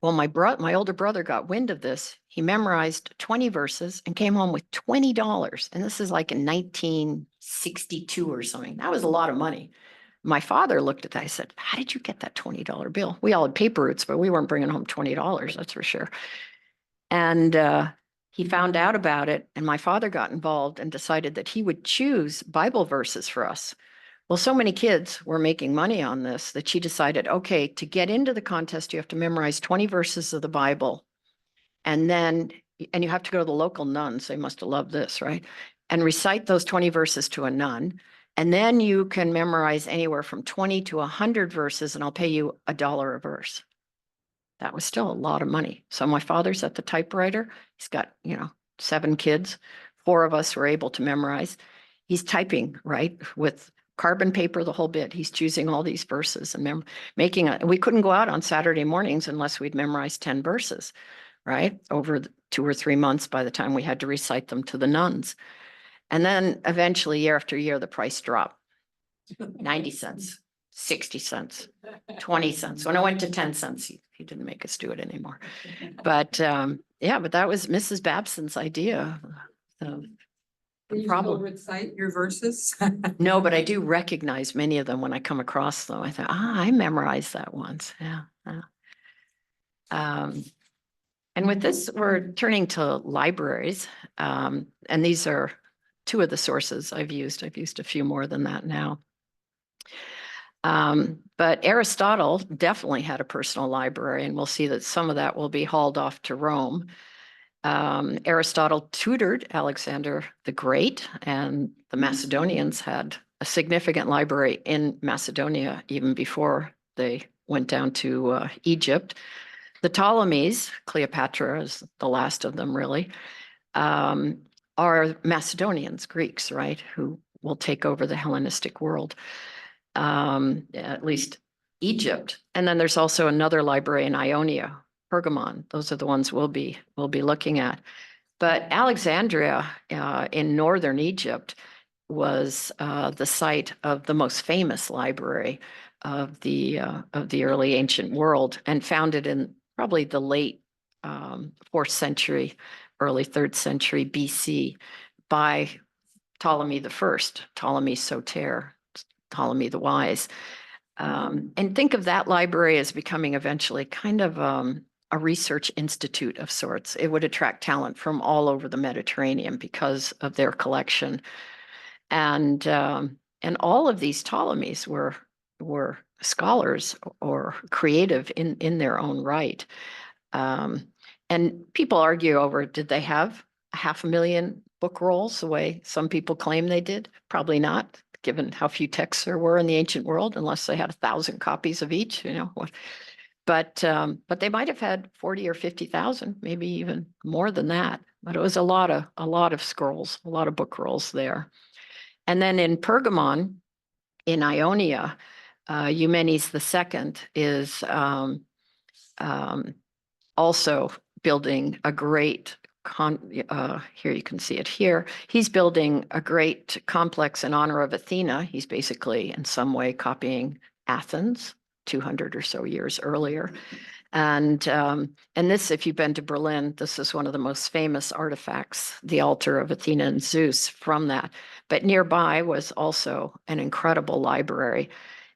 Speaker 1: Well, my older brother got wind of this. He memorized 20 verses and came home with $20. And this is like in 62 or something. That was a lot of money. My father looked at that. I said, how did you get that $20 bill? We all had paper routes, but we weren't bringing home $20, that's for sure. And he found out about it, and my father got involved and decided that he would choose Bible verses for us. Well, so many kids were making money on this that she decided, okay, to get into the contest, you have to memorize 20 verses of the Bible. And you have to go to the local nuns. They must have loved this, right? And recite those 20 verses to a nun. And then you can memorize anywhere from 20 to 100 verses, and I'll pay you $1 a verse. That was still a lot of money. So my father's at the typewriter. He's got, 7 kids. 4 of us were able to memorize. He's typing, right, with carbon paper, the whole bit. He's choosing all these verses and we couldn't go out on Saturday mornings unless we'd memorized 10 verses, right? Over 2 or 3 months by the time we had to recite them to the nuns. And then eventually, year after year, the price dropped. 90 cents, 60 cents, 20 cents. When I went to 10 cents, he didn't make us do it anymore. But but that was Mrs. Babson's idea.
Speaker 6: Do you still
Speaker 1: problem.
Speaker 6: recite your verses?
Speaker 1: No, but I do recognize many of them when I come across them. I thought, I memorized that once. Yeah. And with this, we're turning to libraries. And these are 2 of the sources I've used. I've used a few more than that now. But Aristotle definitely had a personal library, and we'll see that some of that will be hauled off to Rome. Aristotle tutored Alexander the Great, and the Macedonians had a significant library in Macedonia even before they went down to Egypt. The Ptolemies, Cleopatra is the last of them really, are Macedonians, Greeks, right, who will take over the Hellenistic world, at least Egypt. And then there's also another library in Ionia, Pergamon. Those are the ones we'll be looking at. But Alexandria in northern Egypt was the site of the most famous library of the early ancient world, and founded in probably the late 4th century, early 3rd century BC by Ptolemy I, Ptolemy Soter, Ptolemy the Wise. And think of that library as becoming eventually kind of a research institute of sorts. It would attract talent from all over the Mediterranean because of their collection. And all of these Ptolemies were scholars or creative in their own right. And people argue over, did they have 500,000 book rolls the way some people claim they did? Probably not, given how few texts there were in the ancient world, unless they had 1,000 copies of each, But they might have had 40 or 50,000, maybe even more than that. But it was a lot of scrolls, a lot of book rolls there. And then in Pergamon, in Ionia, Eumenes II is also building a great here you can see it here. He's building a great complex in honor of Athena. He's basically in some way copying Athens 200 or so years earlier. And this, if you've been to Berlin, this is one of the most famous artifacts, the altar of Athena and Zeus from that. But nearby was also an incredible library.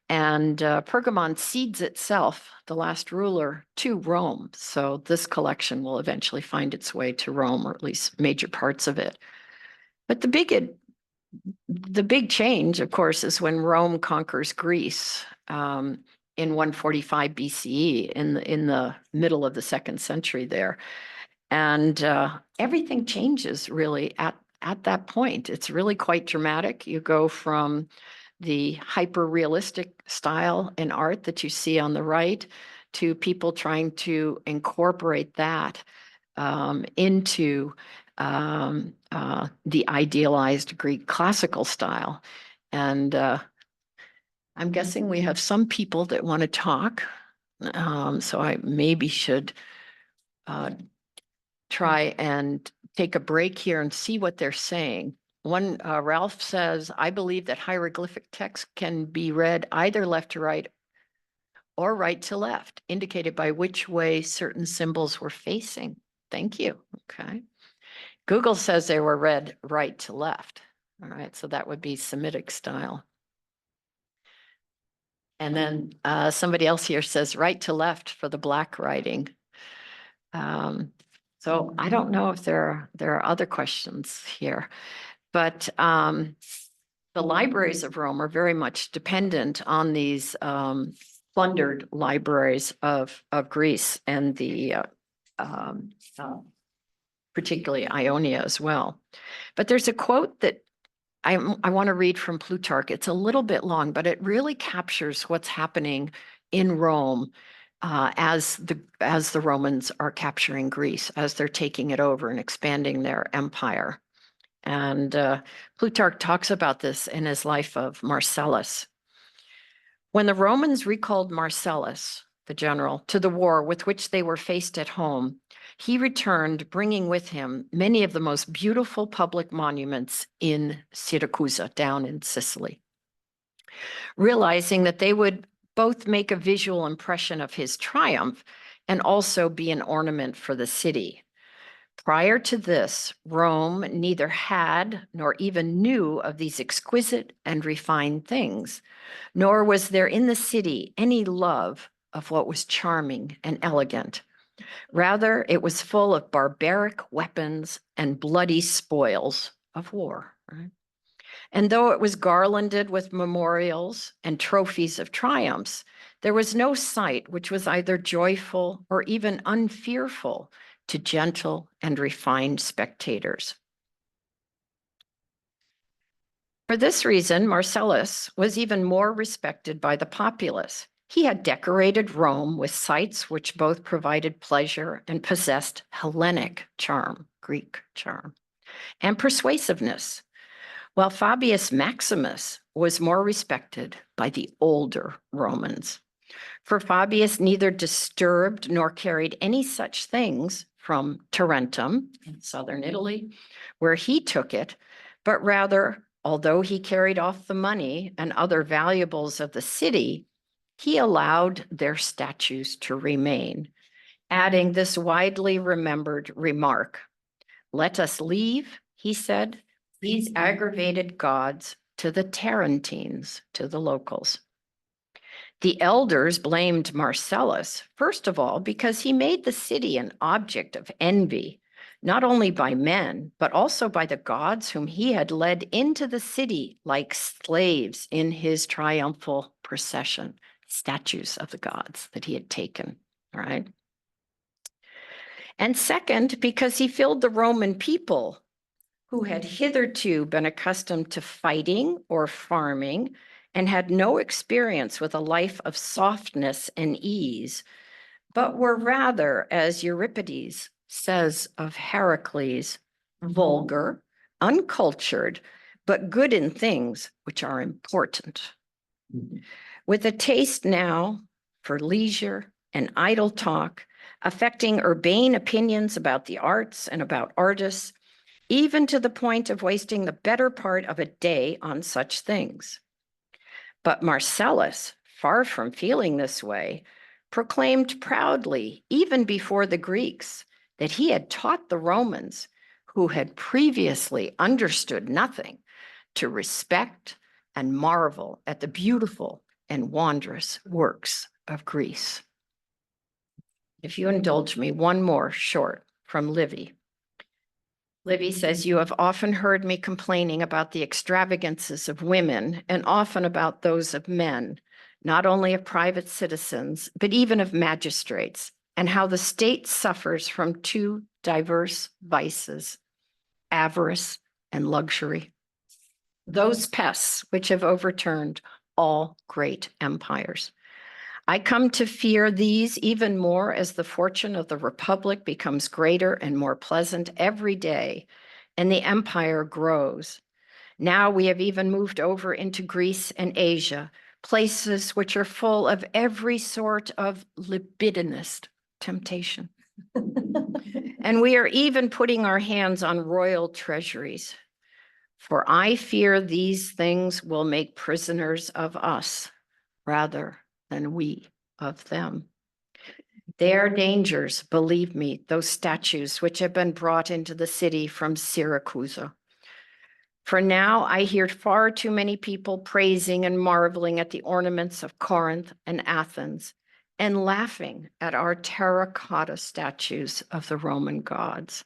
Speaker 1: And Pergamon cedes itself, the last ruler, to Rome. So this collection will eventually find its way to Rome, or at least major parts of it. But the big change, of course, is when Rome conquers Greece in 145 BCE, in the middle of the 2nd century there. And everything changes really at that point. It's really quite dramatic. You go from the hyper-realistic style in art that you see on the right to people trying to incorporate that into the idealized Greek classical style. And I'm guessing we have some people that want to talk. So I maybe should try and take a break here and see what they're saying. One, Ralph says, I believe that hieroglyphic text can be read either left to right or right to left, indicated by which way certain symbols were facing. Thank you. Okay. Google says they were read right to left. All right, so that would be Semitic style. And then somebody else here says right to left for the black writing. So I don't know if there are other questions here, but the libraries of Rome are very much dependent on these plundered libraries of Greece and the particularly Ionia as well. But there's a quote that I want to read from Plutarch. It's a little bit long, but it really captures what's happening in Rome as the Romans are capturing Greece, as they're taking it over and expanding their empire. And Plutarch talks about this in his life of Marcellus. When the Romans recalled Marcellus, the general, to the war with which they were faced at home, he returned, bringing with him many of the most beautiful public monuments in Syracuse, down in Sicily. Realizing that they would both make a visual impression of his triumph and also be an ornament for the city. Prior to this, Rome neither had nor even knew of these exquisite and refined things, nor was there in the city any love of what was charming and elegant. Rather, it was full of barbaric weapons and bloody spoils of war. Right? And though it was garlanded with memorials and trophies of triumphs, there was no sight which was either joyful or even unfearful to gentle and refined spectators. For this reason, Marcellus was even more respected by the populace. He had decorated Rome with sites which both provided pleasure and possessed Hellenic charm, Greek charm, and persuasiveness, while Fabius Maximus was more respected by the older Romans. For Fabius neither disturbed nor carried any such things from Tarentum in southern Italy, where he took it, but rather, although he carried off the money and other valuables of the city, he allowed their statues to remain, adding this widely remembered remark: "Let us leave," he said, "these aggravated gods to the Tarentines," to the locals. The elders blamed Marcellus, first of all, because he made the city an object of envy, not only by men, but also by the gods whom he had led into the city like slaves in his triumphal procession, statues of the gods that he had taken, all right? And second, because he filled the Roman people, who had hitherto been accustomed to fighting or farming and had no experience with a life of softness and ease, but were rather, as Euripides says of Heracles, vulgar, uncultured, but good in things which are important. With a taste now for leisure and idle talk, affecting urbane opinions about the arts and about artists, even to the point of wasting the better part of a day on such things. But Marcellus, far from feeling this way, proclaimed proudly, even before the Greeks, that he had taught the Romans, who had previously understood nothing, to respect and marvel at the beautiful and wondrous works of Greece. If you indulge me, one more short from Livy. Livy says, "You have often heard me complaining about the extravagances of women and often about those of men, not only of private citizens, but even of magistrates, and how the state suffers from two diverse vices, avarice and luxury, those pests which have overturned all great empires. I come to fear these even more as the fortune of the Republic becomes greater and more pleasant every day, and the empire grows. Now we have even moved over into Greece and Asia, places which are full of every sort of libidinous temptation. And we are even putting our hands on royal treasuries. For I fear these things will make prisoners of us rather than we of them. They are dangers, believe me, those statues which have been brought into the city from Syracuse. For now, I hear far too many people praising and marveling at the ornaments of Corinth and Athens and laughing at our terracotta statues of the Roman gods.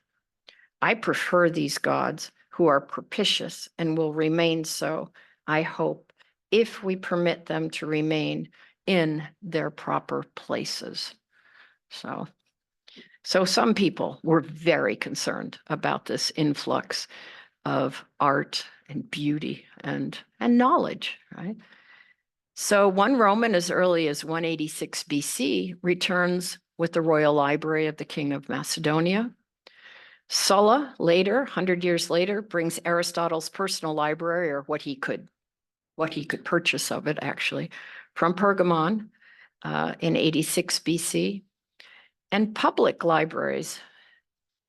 Speaker 1: I prefer these gods who are propitious and will remain so, I hope, if we permit them to remain in their proper places. So some people were very concerned about this influx of art and beauty and knowledge, right? So one Roman as early as 186 BC returns with the royal library of the king of Macedonia. Sulla later, 100 years later, brings Aristotle's personal library, or what he could purchase of it actually, from Pergamon in 86 BC. And public libraries.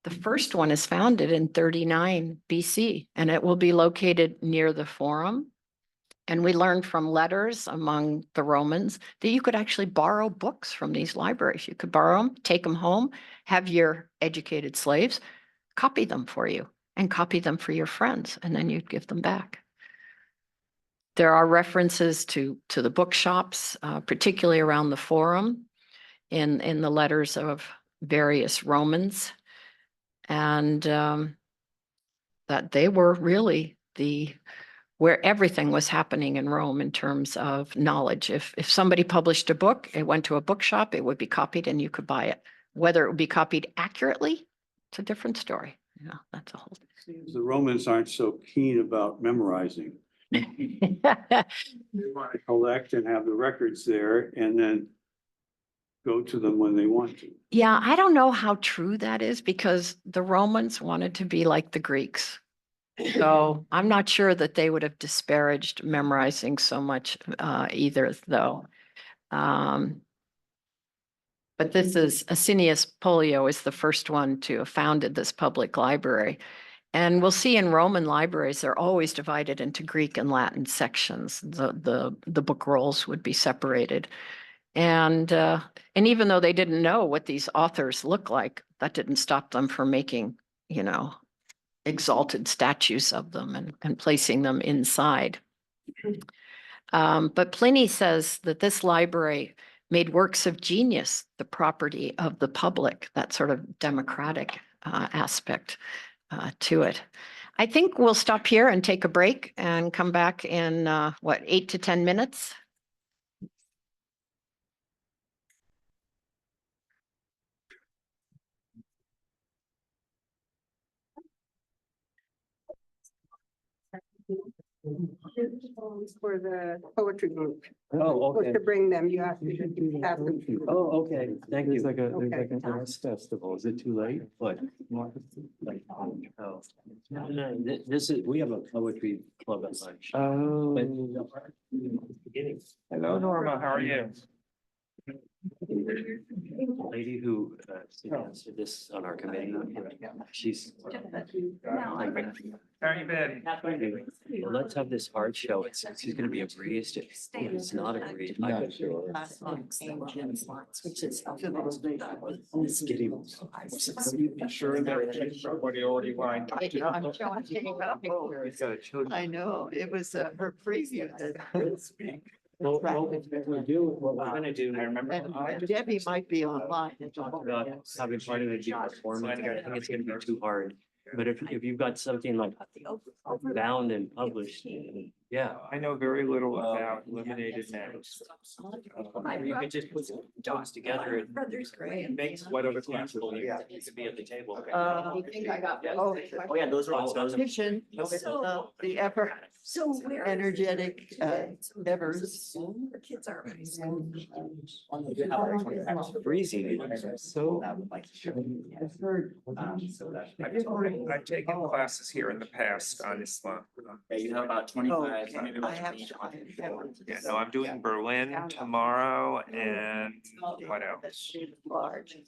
Speaker 1: The first one is founded in 39 BC, and it will be located near the Forum. And we learned from letters among the Romans that you could actually borrow books from these libraries. You could borrow them, take them home, have your educated slaves copy them for you and copy them for your friends, and then you'd give them back. There are references to the bookshops, particularly around the Forum in the letters of various Romans. And that they were really where everything was happening in Rome in terms of knowledge. If somebody published a book, it went to a bookshop, it would be copied and you could buy it. Whether it would be copied accurately, it's a different story. Yeah, that's a whole.
Speaker 4: The Romans aren't so keen about memorizing. They want to collect and have the records there and then go to them when they want to.
Speaker 1: Yeah, I don't know how true that is because the Romans wanted to be like the Greeks. So I'm not sure that they would have disparaged memorizing so much either, though. But this is Asinius Pollio is the first one to have founded this public library. And we'll see in Roman libraries, they're always divided into Greek and Latin sections. The book rolls would be separated. And even though they didn't know what these authors look like, that didn't stop them from making, exalted statues of them and placing them inside. But Pliny says that this library made works of genius the property of the public, that sort of democratic aspect to it. I think we'll stop here and take a break and come back in 8 to 10 minutes.
Speaker 8: For the poetry group.
Speaker 9: Oh,
Speaker 8: Supposed
Speaker 9: okay.
Speaker 8: to bring them, you have to have them.
Speaker 9: Oh, okay, thank you.
Speaker 8: Okay.
Speaker 9: There's like a dance festival. Is it too late? What? Like, oh. No, this is, we have a poetry club at lunch. Oh.
Speaker 3: Hello, Norma, how are you?
Speaker 9: Lady who answered this on our committee, she's.
Speaker 3: How are you been?
Speaker 9: Well, let's have this art show. She's gonna be a breeze. It's not a breeze. I'm not sure. It's getting.
Speaker 3: Sure that what you already lined up.
Speaker 2: I know, it was her preview that.
Speaker 9: Well, what we're gonna do. I remember.
Speaker 2: And Debbie might be online.
Speaker 9: Talked about having part of it be performance. I think it's gonna be too hard. But if you've got something like bound and published, yeah.
Speaker 3: I know very little about eliminated names.
Speaker 9: You could just put dots together and
Speaker 3: Makes whatever
Speaker 9: possible. You could be at the table.
Speaker 2: Oh,
Speaker 9: yeah, those are all those.
Speaker 2: competition, the ever energetic, Evers.
Speaker 9: Breezy. So.
Speaker 2: I've heard.
Speaker 3: I've taken classes here in the past on Islam.
Speaker 10: Yeah, you have about
Speaker 2: Oh,
Speaker 10: 25.
Speaker 2: okay. I have.
Speaker 3: Yeah, no, I'm doing Berlin tomorrow and what else?
Speaker 2: Large.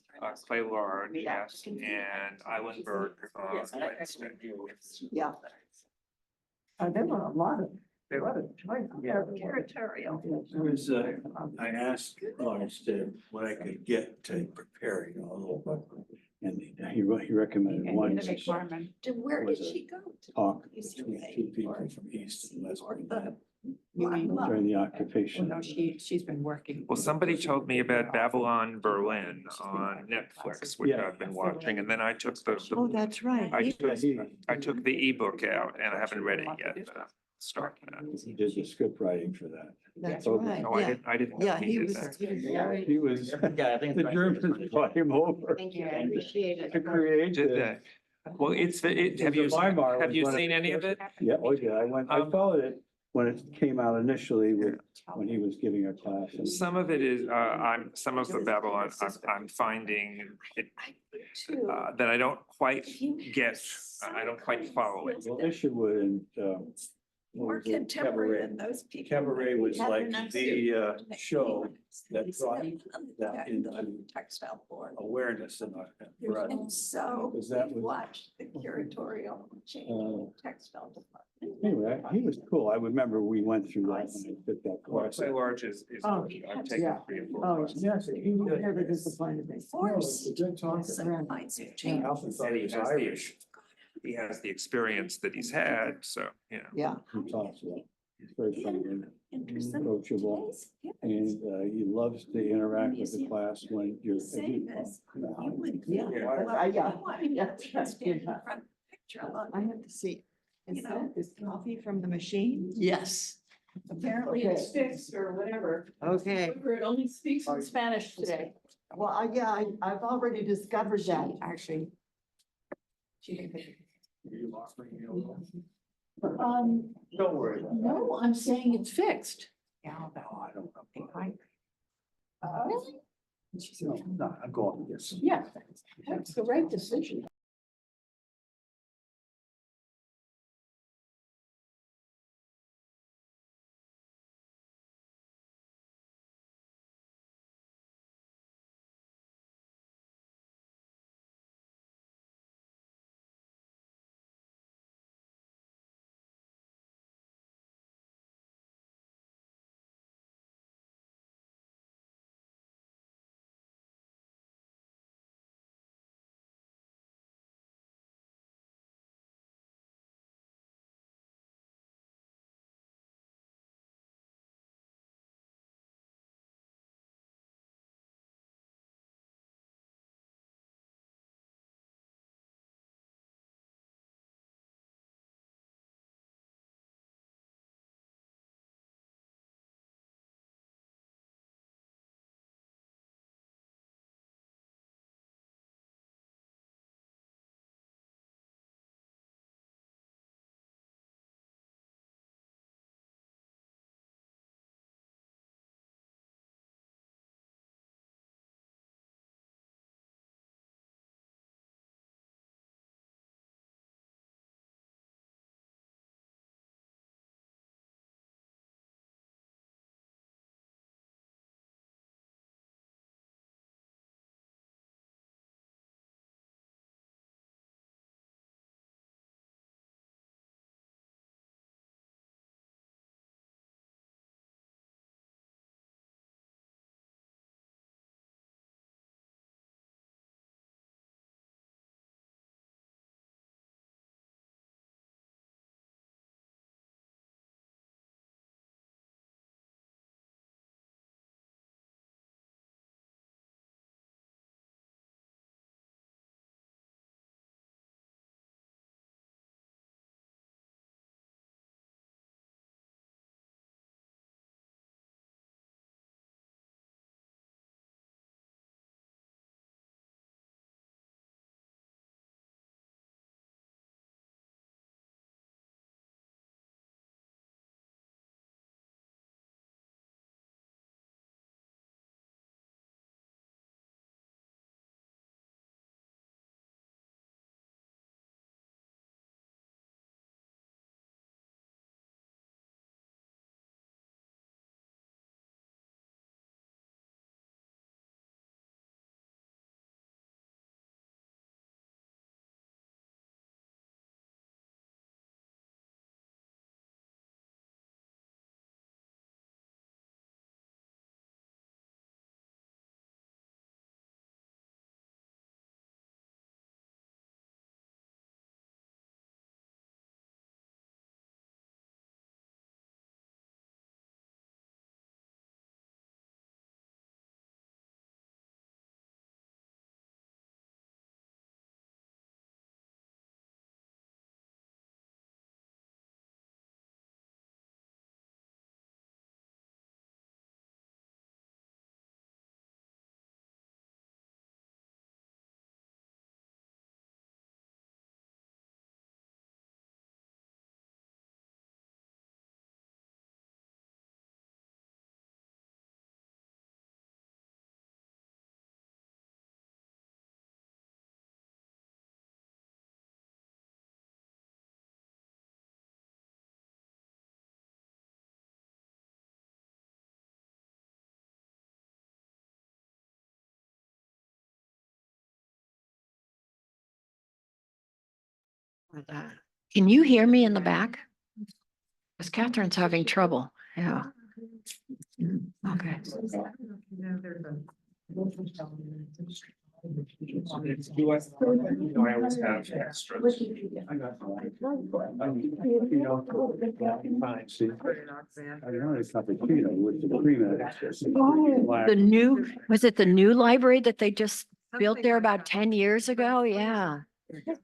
Speaker 3: Clay Lard, yes, and Eilenberg on Wednesday.
Speaker 2: Yeah. There were a lot of choices. Yeah. Territorial.
Speaker 4: I asked Lawrence what I could get to prepare, a little And he recommended one
Speaker 5: Where
Speaker 4: Was
Speaker 5: did
Speaker 4: a
Speaker 5: she go?
Speaker 4: talk
Speaker 5: You see
Speaker 4: between
Speaker 5: they-
Speaker 4: two people
Speaker 5: or-
Speaker 4: from East and West
Speaker 5: or
Speaker 4: Bengal
Speaker 5: You mean
Speaker 4: during the
Speaker 2: Well,
Speaker 4: occupation.
Speaker 2: no, she's been working.
Speaker 3: Well, somebody told me about Babylon Berlin on Netflix, which
Speaker 4: Yeah.
Speaker 3: I've been watching, and then I took
Speaker 2: Oh,
Speaker 3: the,
Speaker 2: that's right.
Speaker 3: I took the ebook out and I haven't read it yet, but I'll start that.
Speaker 4: He did the script writing for that.
Speaker 2: That's
Speaker 4: program.
Speaker 2: right,
Speaker 3: Oh,
Speaker 2: yeah.
Speaker 4: Oh,
Speaker 3: I didn't know
Speaker 2: Yeah,
Speaker 3: he did that.
Speaker 4: He was, the Germans brought him over
Speaker 1: Thank you, I appreciate it.
Speaker 4: to create
Speaker 3: Did
Speaker 4: the.
Speaker 3: that. Well, have you,
Speaker 4: Weimar
Speaker 3: have
Speaker 4: was
Speaker 3: you
Speaker 4: one of
Speaker 3: seen
Speaker 4: the
Speaker 3: any of
Speaker 4: first-
Speaker 3: it?
Speaker 4: Yeah, oh yeah, I
Speaker 3: Um,
Speaker 4: followed it when it came out initially with, when he was giving a class. and-
Speaker 3: Some of it is, some of the Babylon, I'm finding it, that I don't quite get, I don't quite follow it.
Speaker 4: Well, Isherwood and, what
Speaker 5: More
Speaker 4: was it?
Speaker 5: contemporary
Speaker 4: Cabaret.
Speaker 5: than those people.
Speaker 4: Cabaret was
Speaker 5: Had
Speaker 4: like
Speaker 5: pronunciation.
Speaker 4: the show that brought that
Speaker 5: In the
Speaker 4: into
Speaker 5: textile board.
Speaker 4: awareness in our. for us.
Speaker 5: And so
Speaker 4: Because that
Speaker 5: we
Speaker 4: was-
Speaker 5: watched the curatorial change in the textile department.
Speaker 4: Anyway, he was cool. I remember we went through that when I took that
Speaker 3: Well,
Speaker 4: course.
Speaker 3: Play Large is,
Speaker 2: Oh,
Speaker 3: I've taken
Speaker 2: yeah.
Speaker 3: 3 or 4
Speaker 2: Oh,
Speaker 3: classes.
Speaker 2: yes, he never disappointed me.
Speaker 5: Force.
Speaker 4: good
Speaker 5: Some kinds of change.
Speaker 3: And he has the experience that he's had, so, you know.
Speaker 2: Yeah.
Speaker 4: He talks about, he's very friendly,
Speaker 5: Interesting.
Speaker 4: approachable, and he loves to interact with the class when you're.
Speaker 5: Saying this, you would.
Speaker 2: Yeah. Yeah. That's good.
Speaker 5: Picture a lot.
Speaker 2: I have to see. Is
Speaker 5: You know.
Speaker 2: that this coffee from the machine?
Speaker 5: Yes. Apparently it's fixed or whatever.
Speaker 2: Okay.
Speaker 5: It only speaks in Spanish today.
Speaker 2: Well, I've already discovered that, actually.
Speaker 4: Don't worry about it.
Speaker 5: No, I'm saying it's fixed.
Speaker 2: Yeah.
Speaker 4: No, I don't know.
Speaker 5: Really?
Speaker 4: No, I'm going, yes.
Speaker 5: Yeah, that's the right decision.
Speaker 1: Can you hear me in the back? Because Catherine's having trouble. Yeah. Okay.
Speaker 3: I always have extras.
Speaker 4: Fine, see. I wanted a cappuccino with the cream.
Speaker 1: The new, was it the new library that they just built there about 10 years ago? Yeah.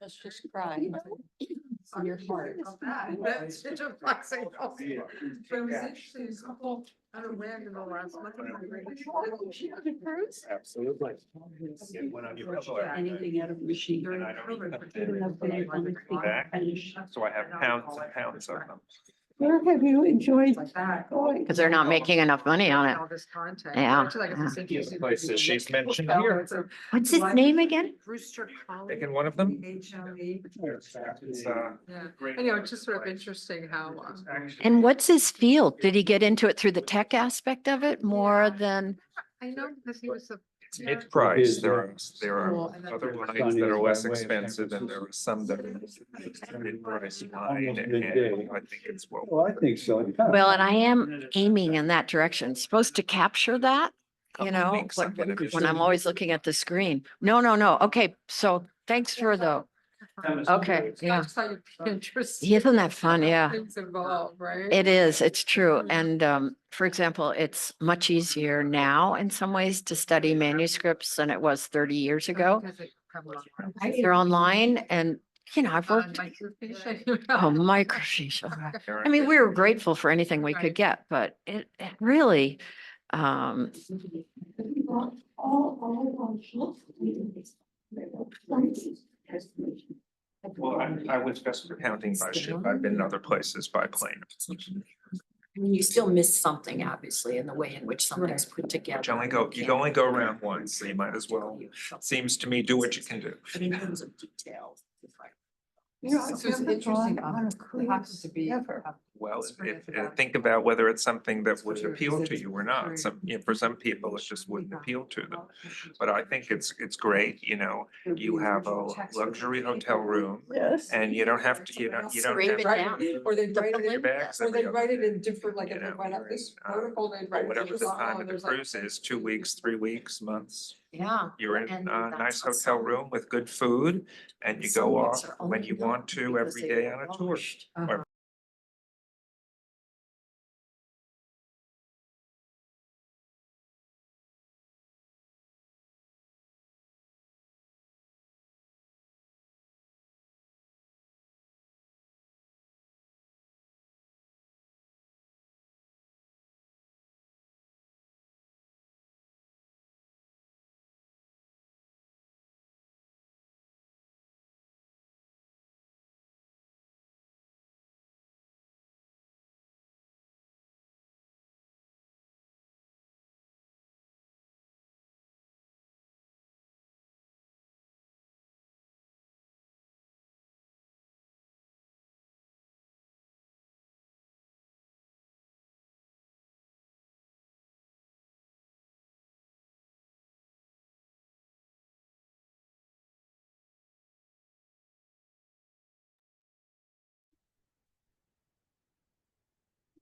Speaker 5: Let's just cry. On your heart.
Speaker 6: That's such a blessing. But it was interesting, a couple, I don't know, in the last month.
Speaker 3: Absolutely. Get one on your pillow.
Speaker 5: Anything out of machine.
Speaker 3: And I don't even have to
Speaker 5: Good enough that I can think
Speaker 3: back.
Speaker 5: finish.
Speaker 3: So I have pounds and pounds of them.
Speaker 2: Where have you enjoyed
Speaker 6: Like that.
Speaker 2: going?
Speaker 1: Because they're not making enough money on it.
Speaker 6: All this content.
Speaker 1: Yeah,
Speaker 6: Actually, like, it's interesting.
Speaker 3: Places she's mentioned
Speaker 6: Oh,
Speaker 3: here.
Speaker 6: it's a
Speaker 1: What's his name again?
Speaker 6: Rooster College.
Speaker 3: Taking one of them?
Speaker 6: HLE.
Speaker 3: It's,
Speaker 6: Yeah, anyway, it's just sort of interesting how.
Speaker 1: And what's his field? Did he get into it through the tech aspect of it more than?
Speaker 6: I know, because he was a.
Speaker 3: It's mid-price. There are
Speaker 6: Cool. And then-
Speaker 3: other lines that are less expensive and there are some that are mid-price line.
Speaker 4: Almost
Speaker 3: And
Speaker 4: midday.
Speaker 3: I think it's well.
Speaker 4: Well, I think so.
Speaker 1: Well, and I am aiming in that direction, supposed to capture that, you know,
Speaker 3: Links I'm gonna
Speaker 1: when I'm always looking at the screen. No, no, no. Okay, so thanks for the, okay, yeah.
Speaker 6: That's how you Pinterest.
Speaker 1: Isn't that fun? Yeah.
Speaker 6: Things evolve, right?
Speaker 1: It is, it's true. And for example, it's much easier now in some ways to study manuscripts than it was 30 years ago.
Speaker 6: Because they come online.
Speaker 1: They're online and, you know, I've worked,
Speaker 6: Microfiche.
Speaker 1: oh, microfiche. okay. I mean, we were grateful for anything we could
Speaker 6: Right.
Speaker 1: get, but it really, um,
Speaker 3: Well, I was just counting by ship. I've been in other places by plane.
Speaker 5: I mean, you still miss something, obviously, in the way in which something's put together.
Speaker 3: You can only go around once, so you might as well, seems to me, do what you can do.
Speaker 5: But in terms of detail.
Speaker 2: You know,
Speaker 6: It's
Speaker 2: I've
Speaker 6: just
Speaker 2: never
Speaker 6: interesting.
Speaker 2: gone on a
Speaker 6: It happens to
Speaker 2: cruise
Speaker 6: be.
Speaker 2: ever.
Speaker 3: Well, think about whether it's something that would appeal to you or not. Some, you know, for some people, it just wouldn't appeal to them. But I think it's great, you know, you have a luxury hotel room
Speaker 2: Yes.
Speaker 3: and you don't have to, you don't
Speaker 1: Scrape
Speaker 3: have
Speaker 1: it
Speaker 3: to.
Speaker 1: down.
Speaker 6: Or they write it
Speaker 3: Your
Speaker 6: in,
Speaker 3: bags
Speaker 6: or
Speaker 3: every
Speaker 6: they
Speaker 3: other
Speaker 6: write it
Speaker 3: day,
Speaker 6: in different, like if
Speaker 3: you
Speaker 6: they
Speaker 3: know,
Speaker 6: write up this
Speaker 3: uh,
Speaker 6: article, they write.
Speaker 3: Whatever the time of the
Speaker 6: there's like-
Speaker 3: cruise is, 2 weeks, 3 weeks, months.
Speaker 1: yeah.
Speaker 3: You're in
Speaker 1: And
Speaker 3: a
Speaker 1: that's
Speaker 3: nice
Speaker 1: what
Speaker 3: hotel
Speaker 1: some-
Speaker 3: room with good food and you
Speaker 1: some
Speaker 3: go
Speaker 1: books
Speaker 3: off
Speaker 1: are
Speaker 3: when
Speaker 1: only
Speaker 3: you want to
Speaker 1: known
Speaker 3: every
Speaker 1: because they
Speaker 3: day
Speaker 1: were
Speaker 3: on a tour.
Speaker 1: published.
Speaker 3: Or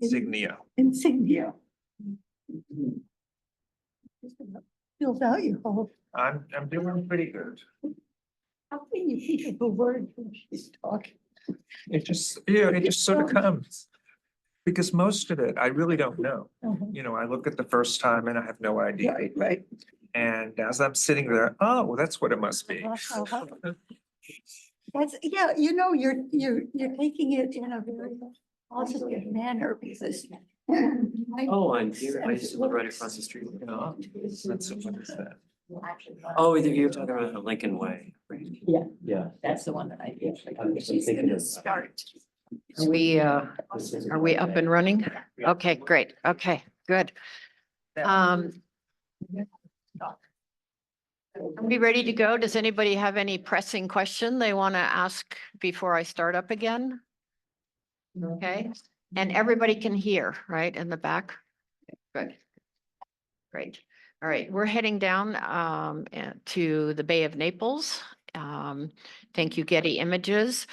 Speaker 3: insignia.
Speaker 2: Insignia. Fills out your whole,
Speaker 3: I'm doing pretty good.
Speaker 2: how can you keep the word when she's talking?
Speaker 3: It just sort of comes. Because most of it, I really don't know. You know, I look at the first time and I have no idea.
Speaker 2: Right, right.
Speaker 3: And as I'm sitting there, oh, that's what it must be.
Speaker 2: That's, yeah, you know, you're taking it in a very positive manner because.
Speaker 9: Oh, and here, I used to live right across the street.
Speaker 3: Oh, that's what is that?
Speaker 9: Oh, you're talking about the Lincoln Way. right?
Speaker 5: Yeah.
Speaker 9: Yeah.
Speaker 5: That's the one that I did.
Speaker 9: I'm
Speaker 5: She's
Speaker 9: thinking
Speaker 5: gonna
Speaker 9: of-
Speaker 5: start.
Speaker 1: Are we up and running? Okay, great. Okay, good. Are we ready to go? Does anybody have any pressing question they want to ask before I start up again? Okay, and everybody can hear, right, in the back? Good. Great. All right, we're heading down to the Bay of Naples. Thank you, Getty Images.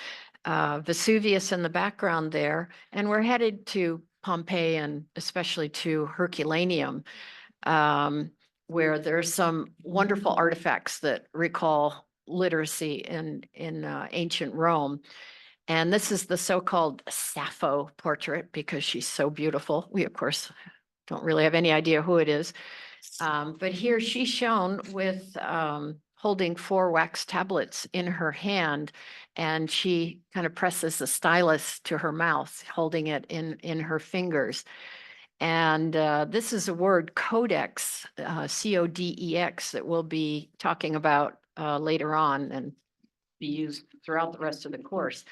Speaker 1: Vesuvius in the background there, and we're headed to Pompeii and especially to Herculaneum, where there's some wonderful artifacts that recall literacy in ancient Rome. And this is the so-called Sappho portrait because she's so beautiful. We, of course, don't really have any idea who it is. But here she's shown with holding 4 wax tablets in her hand, and she kind of presses the stylus to her mouth, holding it in her fingers. And this is a word, codex, C-O-D-E-X, that we'll be talking about later on and be used throughout the rest of the course.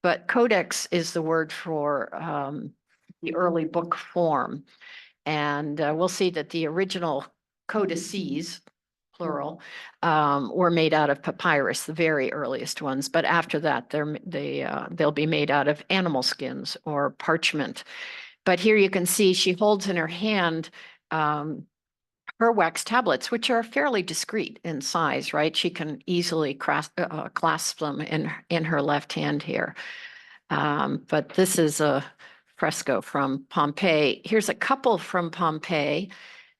Speaker 1: But codex is the word for the early book form. And we'll see that the original codices, plural, were made out of papyrus, the very earliest ones. But after that, they'll be made out of animal skins or parchment. But here you can see she holds in her hand her wax tablets, which are fairly discreet in size, right? She can easily clasp them in her left hand here. But this is a fresco from Pompeii. Here's a couple from Pompeii,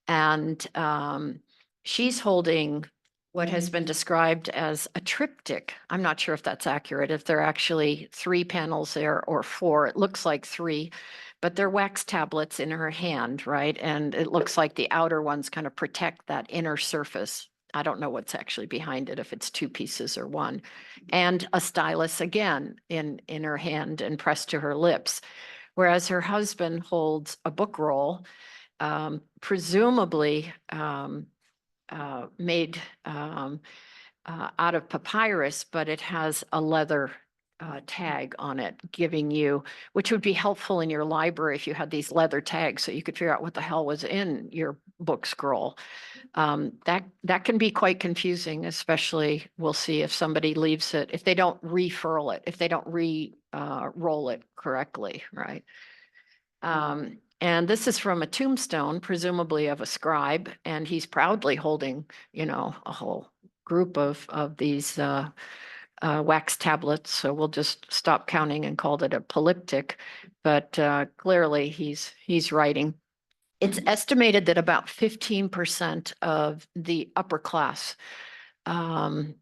Speaker 1: and she's holding what has been described as a triptych. I'm not sure if that's accurate, if there are actually 3 panels there or 4. It looks like 3, but they're wax tablets in her hand, right? And it looks like the outer ones kind of protect that inner surface. I don't know what's actually behind it, if it's 2 pieces or 1. And a stylus again in her hand and pressed to her lips. Whereas her husband holds a book roll, presumably made out of papyrus, but it has a leather tag on it, giving you, which would be helpful in your library if you had these leather tags so you could figure out what the hell was in your book scroll. That can be quite confusing, especially we'll see if somebody leaves it, if they don't refurl it, if they don't roll it correctly, right? And this is from a tombstone, presumably of a scribe, and he's proudly holding, a whole group of these wax tablets. So we'll just stop counting and call it a polyptych, but clearly he's writing. It's estimated that about 15% of the upper class, 15%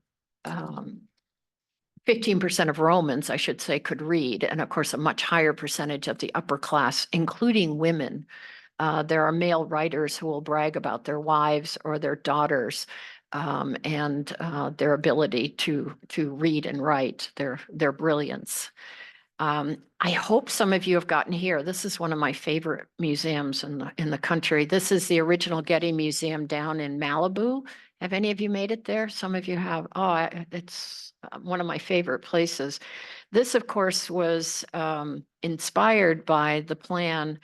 Speaker 1: of Romans, I should say, could read, and of course, a much higher percentage of the upper class, including women. There are male writers who will brag about their wives or their daughters and their ability to read and write, their brilliance. I hope some of you have gotten here. This is one of my favorite museums in the country. This is the original Getty Museum down in Malibu. Have any of you made it there? Some of you have. Oh, it's one of my favorite places. This, of course, was inspired by the plan,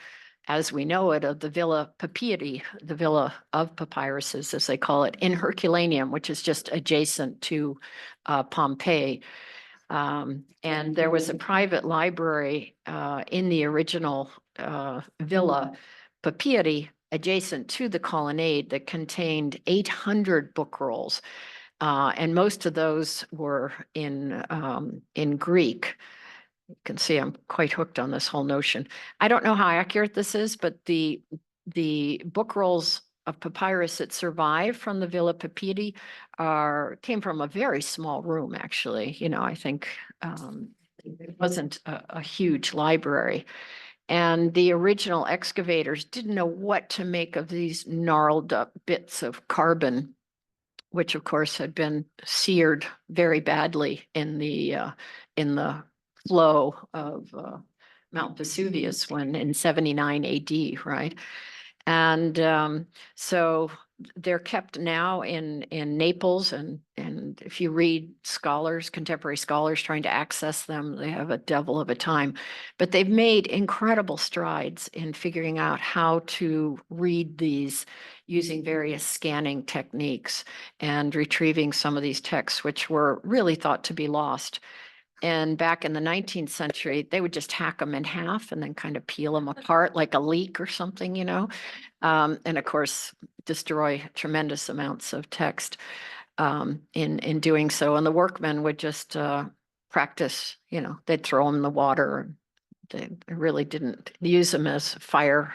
Speaker 1: as we know it, of the Villa Papyri, the Villa of Papyruses, as they call it, in Herculaneum, which is just adjacent to Pompeii. And there was a private library in the original Villa Papyri adjacent to the colonnade that contained 800 book rolls. And most of those were in Greek. You can see I'm quite hooked on this whole notion. I don't know how accurate this is, but the book rolls of papyrus that survive from the Villa Papyri came from a very small room, actually. I think it wasn't a huge library. And the original excavators didn't know what to make of these gnarled up bits of carbon, which of course had been seared very badly in the flow of Mount Vesuvius in 79 AD, right? And so they're kept now in Naples, and if you read contemporary scholars trying to access them, they have a devil of a time. But they've made incredible strides in figuring out how to read these using various scanning techniques and retrieving some of these texts, which were really thought to be lost. And back in the 19th century, they would just hack them in half and then kind of peel them apart like a leek or something, and of course, destroy tremendous amounts of text in doing so. And the workmen would just practice, they'd throw them in the water. And they really didn't use them as fire,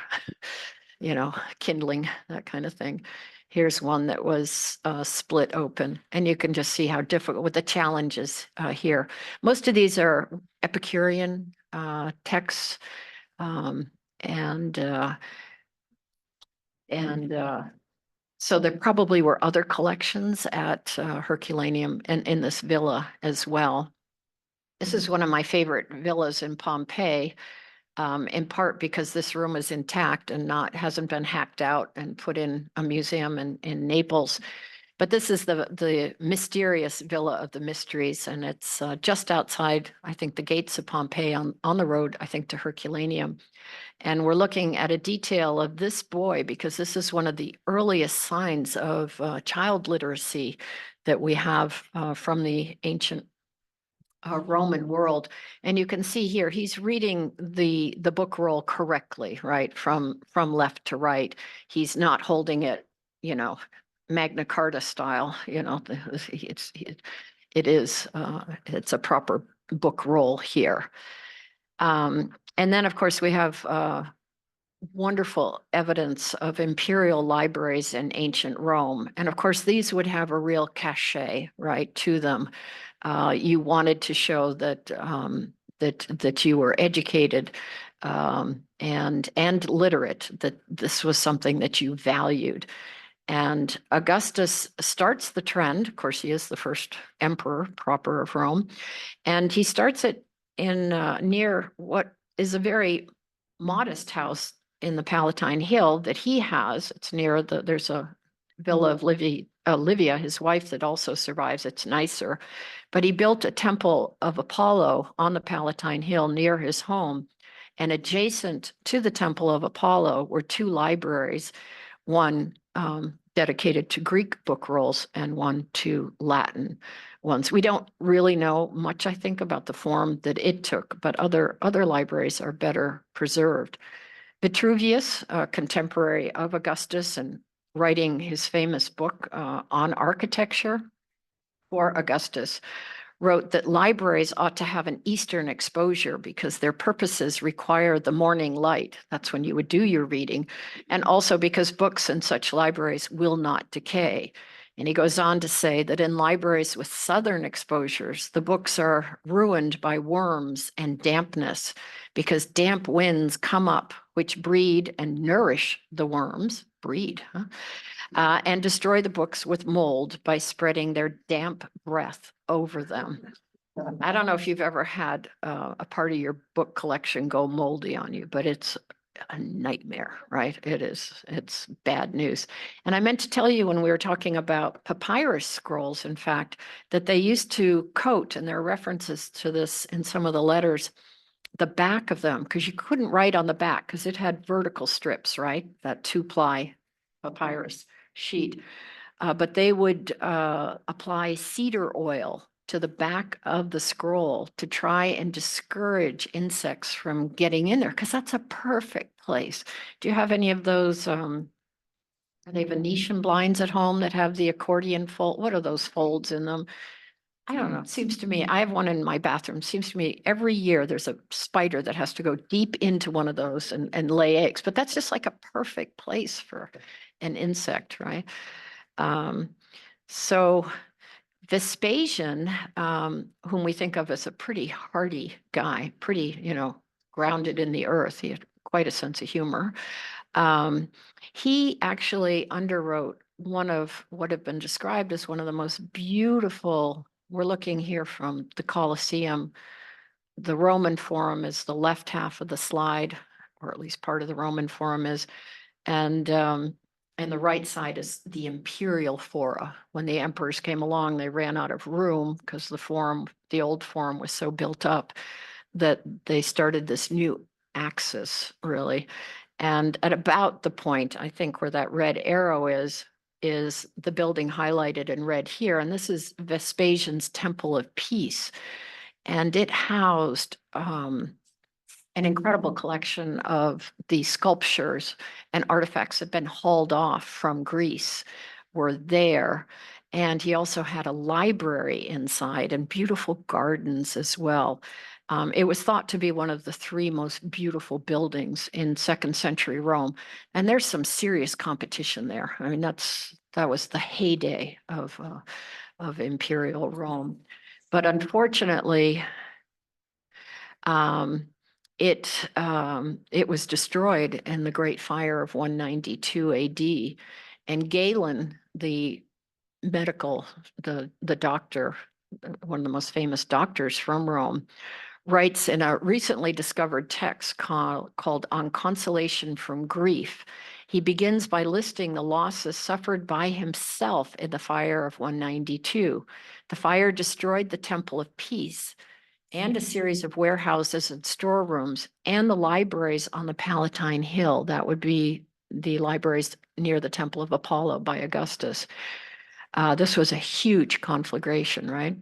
Speaker 1: kindling, that kind of thing. Here's one that was split open, and you can just see how difficult with the challenges here. Most of these are Epicurean texts, and so there probably were other collections at Herculaneum and in this villa as well. This is one of my favorite villas in Pompeii, in part because this room is intact and hasn't been hacked out and put in a museum in Naples. But this is the mysterious Villa of the Mysteries, and it's just outside, I think, the gates of Pompeii on the road, I think, to Herculaneum. And we're looking at a detail of this boy because this is one of the earliest signs of child literacy that we have from the ancient Roman world. And you can see here, he's reading the book roll correctly, right? From left to right. He's not holding it, Magna Carta style, it's a proper book roll here. And then, of course, we have wonderful evidence of imperial libraries in ancient Rome. And of course, these would have a real cachet, right, to them. You wanted to show that that you were educated and literate, that this was something that you valued. And Augustus starts the trend. Of course, he is the first emperor proper of Rome. And he starts it in near what is a very modest house in the Palatine Hill that he has. It's near there's a villa of Livia, his wife, that also survives. It's nicer. But he built a temple of Apollo on the Palatine Hill near his home. And adjacent to the temple of Apollo were two libraries, one dedicated to Greek book rolls and one to Latin ones. We don't really know much, I think, about the form that it took, but other libraries are better preserved. Vitruvius, a contemporary of Augustus and writing his famous book on architecture for Augustus, wrote that libraries ought to have an Eastern exposure because their purposes require the morning light. That's when you would do your reading. And also because books in such libraries will not decay. And he goes on to say that in libraries with southern exposures, the books are ruined by worms and dampness because damp winds come up, which breed and nourish the worms, and destroy the books with mold by spreading their damp breath over them. I don't know if you've ever had a part of your book collection go moldy on you, but it's a nightmare, right? It's bad news. And I meant to tell you when we were talking about papyrus scrolls, in fact, that they used to coat, and there are references to this in some of the letters, the back of them, because you couldn't write on the back because it had vertical strips, right? That 2-ply papyrus sheet. But they would apply cedar oil to the back of the scroll to try and discourage insects from getting in there, because that's a perfect place. Do you have any of those, are they Venetian blinds at home that have the accordion fold? What are those folds in them? I don't know. It seems to me, I have one in my bathroom. Seems to me every year there's a spider that has to go deep into one of those and lay eggs, but that's just like a perfect place for an insect, right? So Vespasian, whom we think of as a pretty hardy guy, pretty, grounded in the earth. He had quite a sense of humor. He actually underwrote one of what have been described as one of the most beautiful. We're looking here from the Colosseum. The Roman Forum is the left half of the slide, or at least part of the Roman Forum is. And the right side is the imperial fora. When the emperors came along, they ran out of room because the old forum was so built up that they started this new axis, really. And at about the point, I think, where that red arrow is the building highlighted in red here. And this is Vespasian's Temple of Peace. And it housed an incredible collection of the sculptures and artifacts that had been hauled off from Greece were there. And he also had a library inside and beautiful gardens as well. It was thought to be one of the three most beautiful buildings in second century Rome. And there's some serious competition there. I mean, that was the heyday of imperial Rome. But unfortunately, it was destroyed in the Great Fire of 192 AD. And Galen, the doctor, one of the most famous doctors from Rome, writes in a recently discovered text called On Consolation from Grief. He begins by listing the losses suffered by himself in the fire of 192. The fire destroyed the Temple of Peace and a series of warehouses and storerooms and the libraries on the Palatine Hill. That would be the libraries near the Temple of Apollo by Augustus. This was a huge conflagration, right?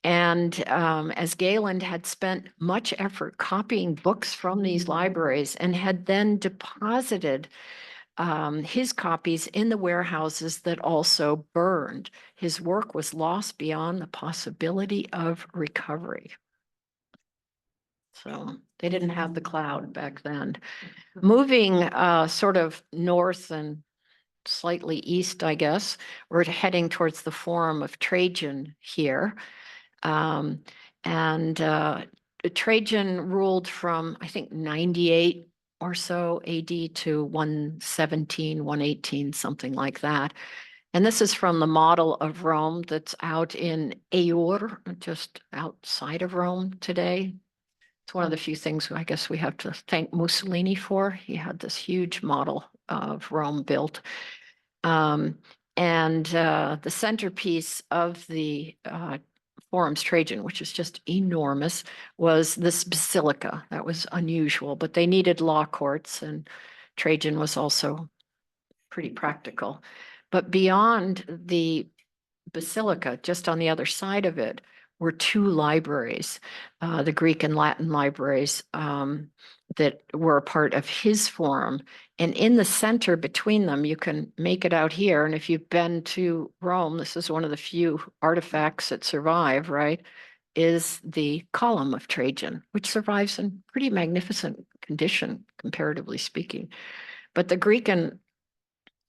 Speaker 1: And as Galen had spent much effort copying books from these libraries and had then deposited his copies in the warehouses that also burned, his work was lost beyond the possibility of recovery. So they didn't have the cloud back then. Moving sort of north and slightly east, I guess, we're heading towards the Forum of Trajan here. Trajan ruled from, I think, 98 or so AD to 117, 118, something like that. And this is from the model of Rome that's out in Eure, just outside of Rome today. It's one of the few things I guess we have to thank Mussolini for. He had this huge model of Rome built. The centerpiece of the Forum's Trajan, which is just enormous, was this basilica. That was unusual, but they needed law courts, and Trajan was also pretty practical. But beyond the basilica, just on the other side of it, were two libraries, the Greek and Latin libraries that were a part of his forum. And in the center between them, you can make it out here. And if you've been to Rome, this is one of the few artifacts that survive, right? Is the column of Trajan, which survives in pretty magnificent condition, comparatively speaking. But the Greek and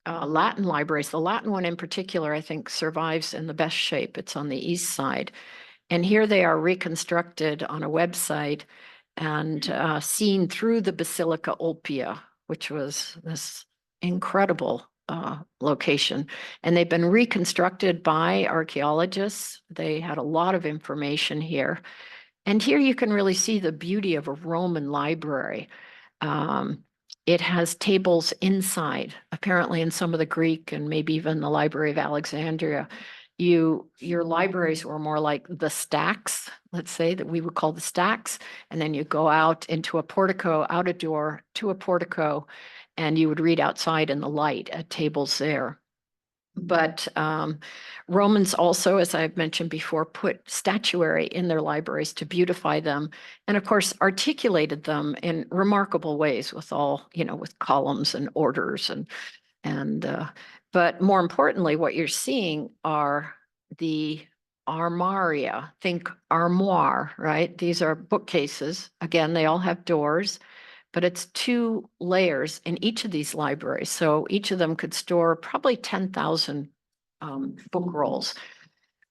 Speaker 1: Latin libraries, the Latin one in particular, I think survives in the best shape. It's on the east side. And here they are reconstructed on a website and seen through the Basilica Olpia, which was this incredible location. And they've been reconstructed by archaeologists. They had a lot of information here. And here you can really see the beauty of a Roman library. It has tables inside, apparently in some of the Greek and maybe even the Library of Alexandria. Your libraries were more like the stacks, let's say, that we would call the stacks. And then you go out into a portico, out a door to a portico, and you would read outside in the light at tables there. But Romans also, as I've mentioned before, put statuary in their libraries to beautify them, and of course articulated them in remarkable ways with with columns and orders but more importantly, what you're seeing are the armaria. Think armoire, right? These are bookcases. Again, they all have doors, but it's 2 layers in each of these libraries. So each of them could store probably 10,000 book rolls.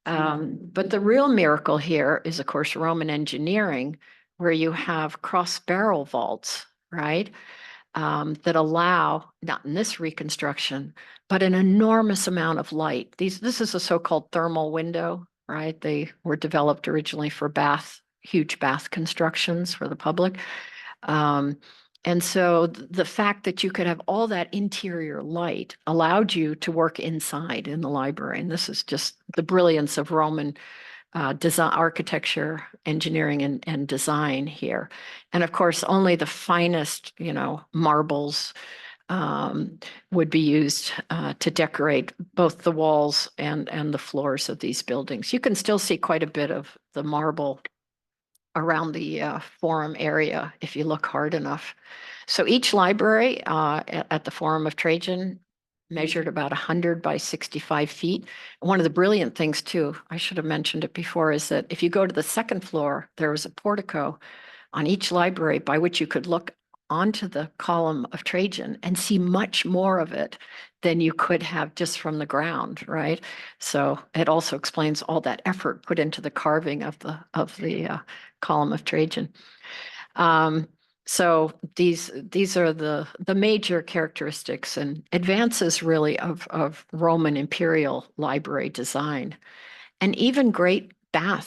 Speaker 1: But the real miracle here is, of course, Roman engineering, where you have cross barrel vaults, right? That allow, not in this reconstruction, but an enormous amount of light. This is a so-called thermal window, right? They were developed originally for huge bath constructions for the public. And so the fact that you could have all that interior light allowed you to work inside in the library. And this is just the brilliance of Roman design, architecture, engineering, and design here. And of course, only the finest, marbles would be used to decorate both the walls and the floors of these buildings. You can still see quite a bit of the marble around the Forum area if you look hard enough. So each library at the Forum of Trajan measured about 100 by 65 feet. One of the brilliant things too, I should have mentioned it before, is that if you go to the second floor, there was a portico on each library by which you could look onto the column of Trajan and see much more of it than you could have just from the ground, right? So it also explains all that effort put into the carving of the column of Trajan. So these are the major characteristics and advances really of Roman imperial library design, and even great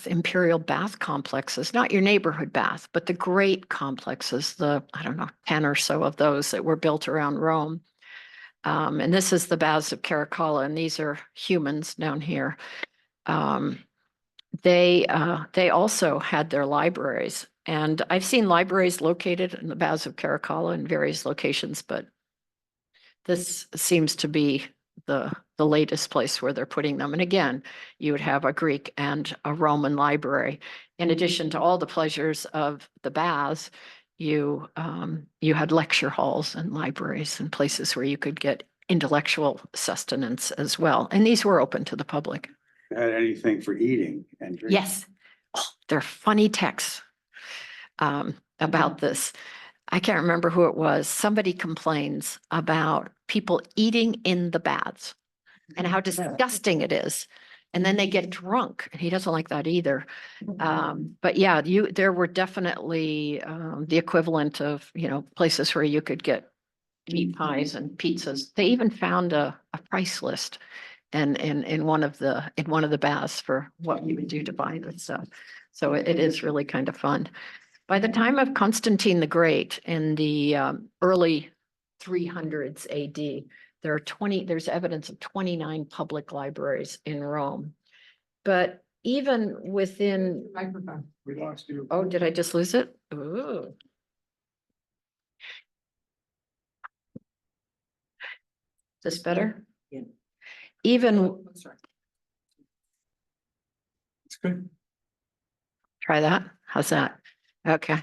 Speaker 1: imperial bath complexes, not your neighborhood bath, but the great complexes, I don't know, 10 or so of those that were built around Rome. And this is the baths of Caracalla, and these are humans down here. They also had their libraries, and I've seen libraries located in the baths of Caracalla in various locations, but this seems to be the latest place where they're putting them. And again, you would have a Greek and a Roman library. In addition to all the pleasures of the baths, you had lecture halls and libraries and places where you could get intellectual sustenance as well. And these were open to the public.
Speaker 4: Had anything for eating and drinking?
Speaker 1: Yes. Oh, there are funny texts about this. I can't remember who it was. Somebody complains about people eating in the baths and how disgusting it is. And then they get drunk, and he doesn't like that either. But yeah, there were definitely the equivalent of, places where you could get meat pies and pizzas. They even found a price list and in one of the baths for what you would do to buy this stuff. So it is really kind of fun. By the time of Constantine the Great in the early 300s AD, there's evidence of 29 public libraries in Rome. But even within,
Speaker 2: Microphone.
Speaker 4: We lost you.
Speaker 1: oh, did I just lose it? Ooh. Is this better?
Speaker 2: Yeah.
Speaker 1: Even,
Speaker 4: It's good.
Speaker 1: try that. How's that? Okay.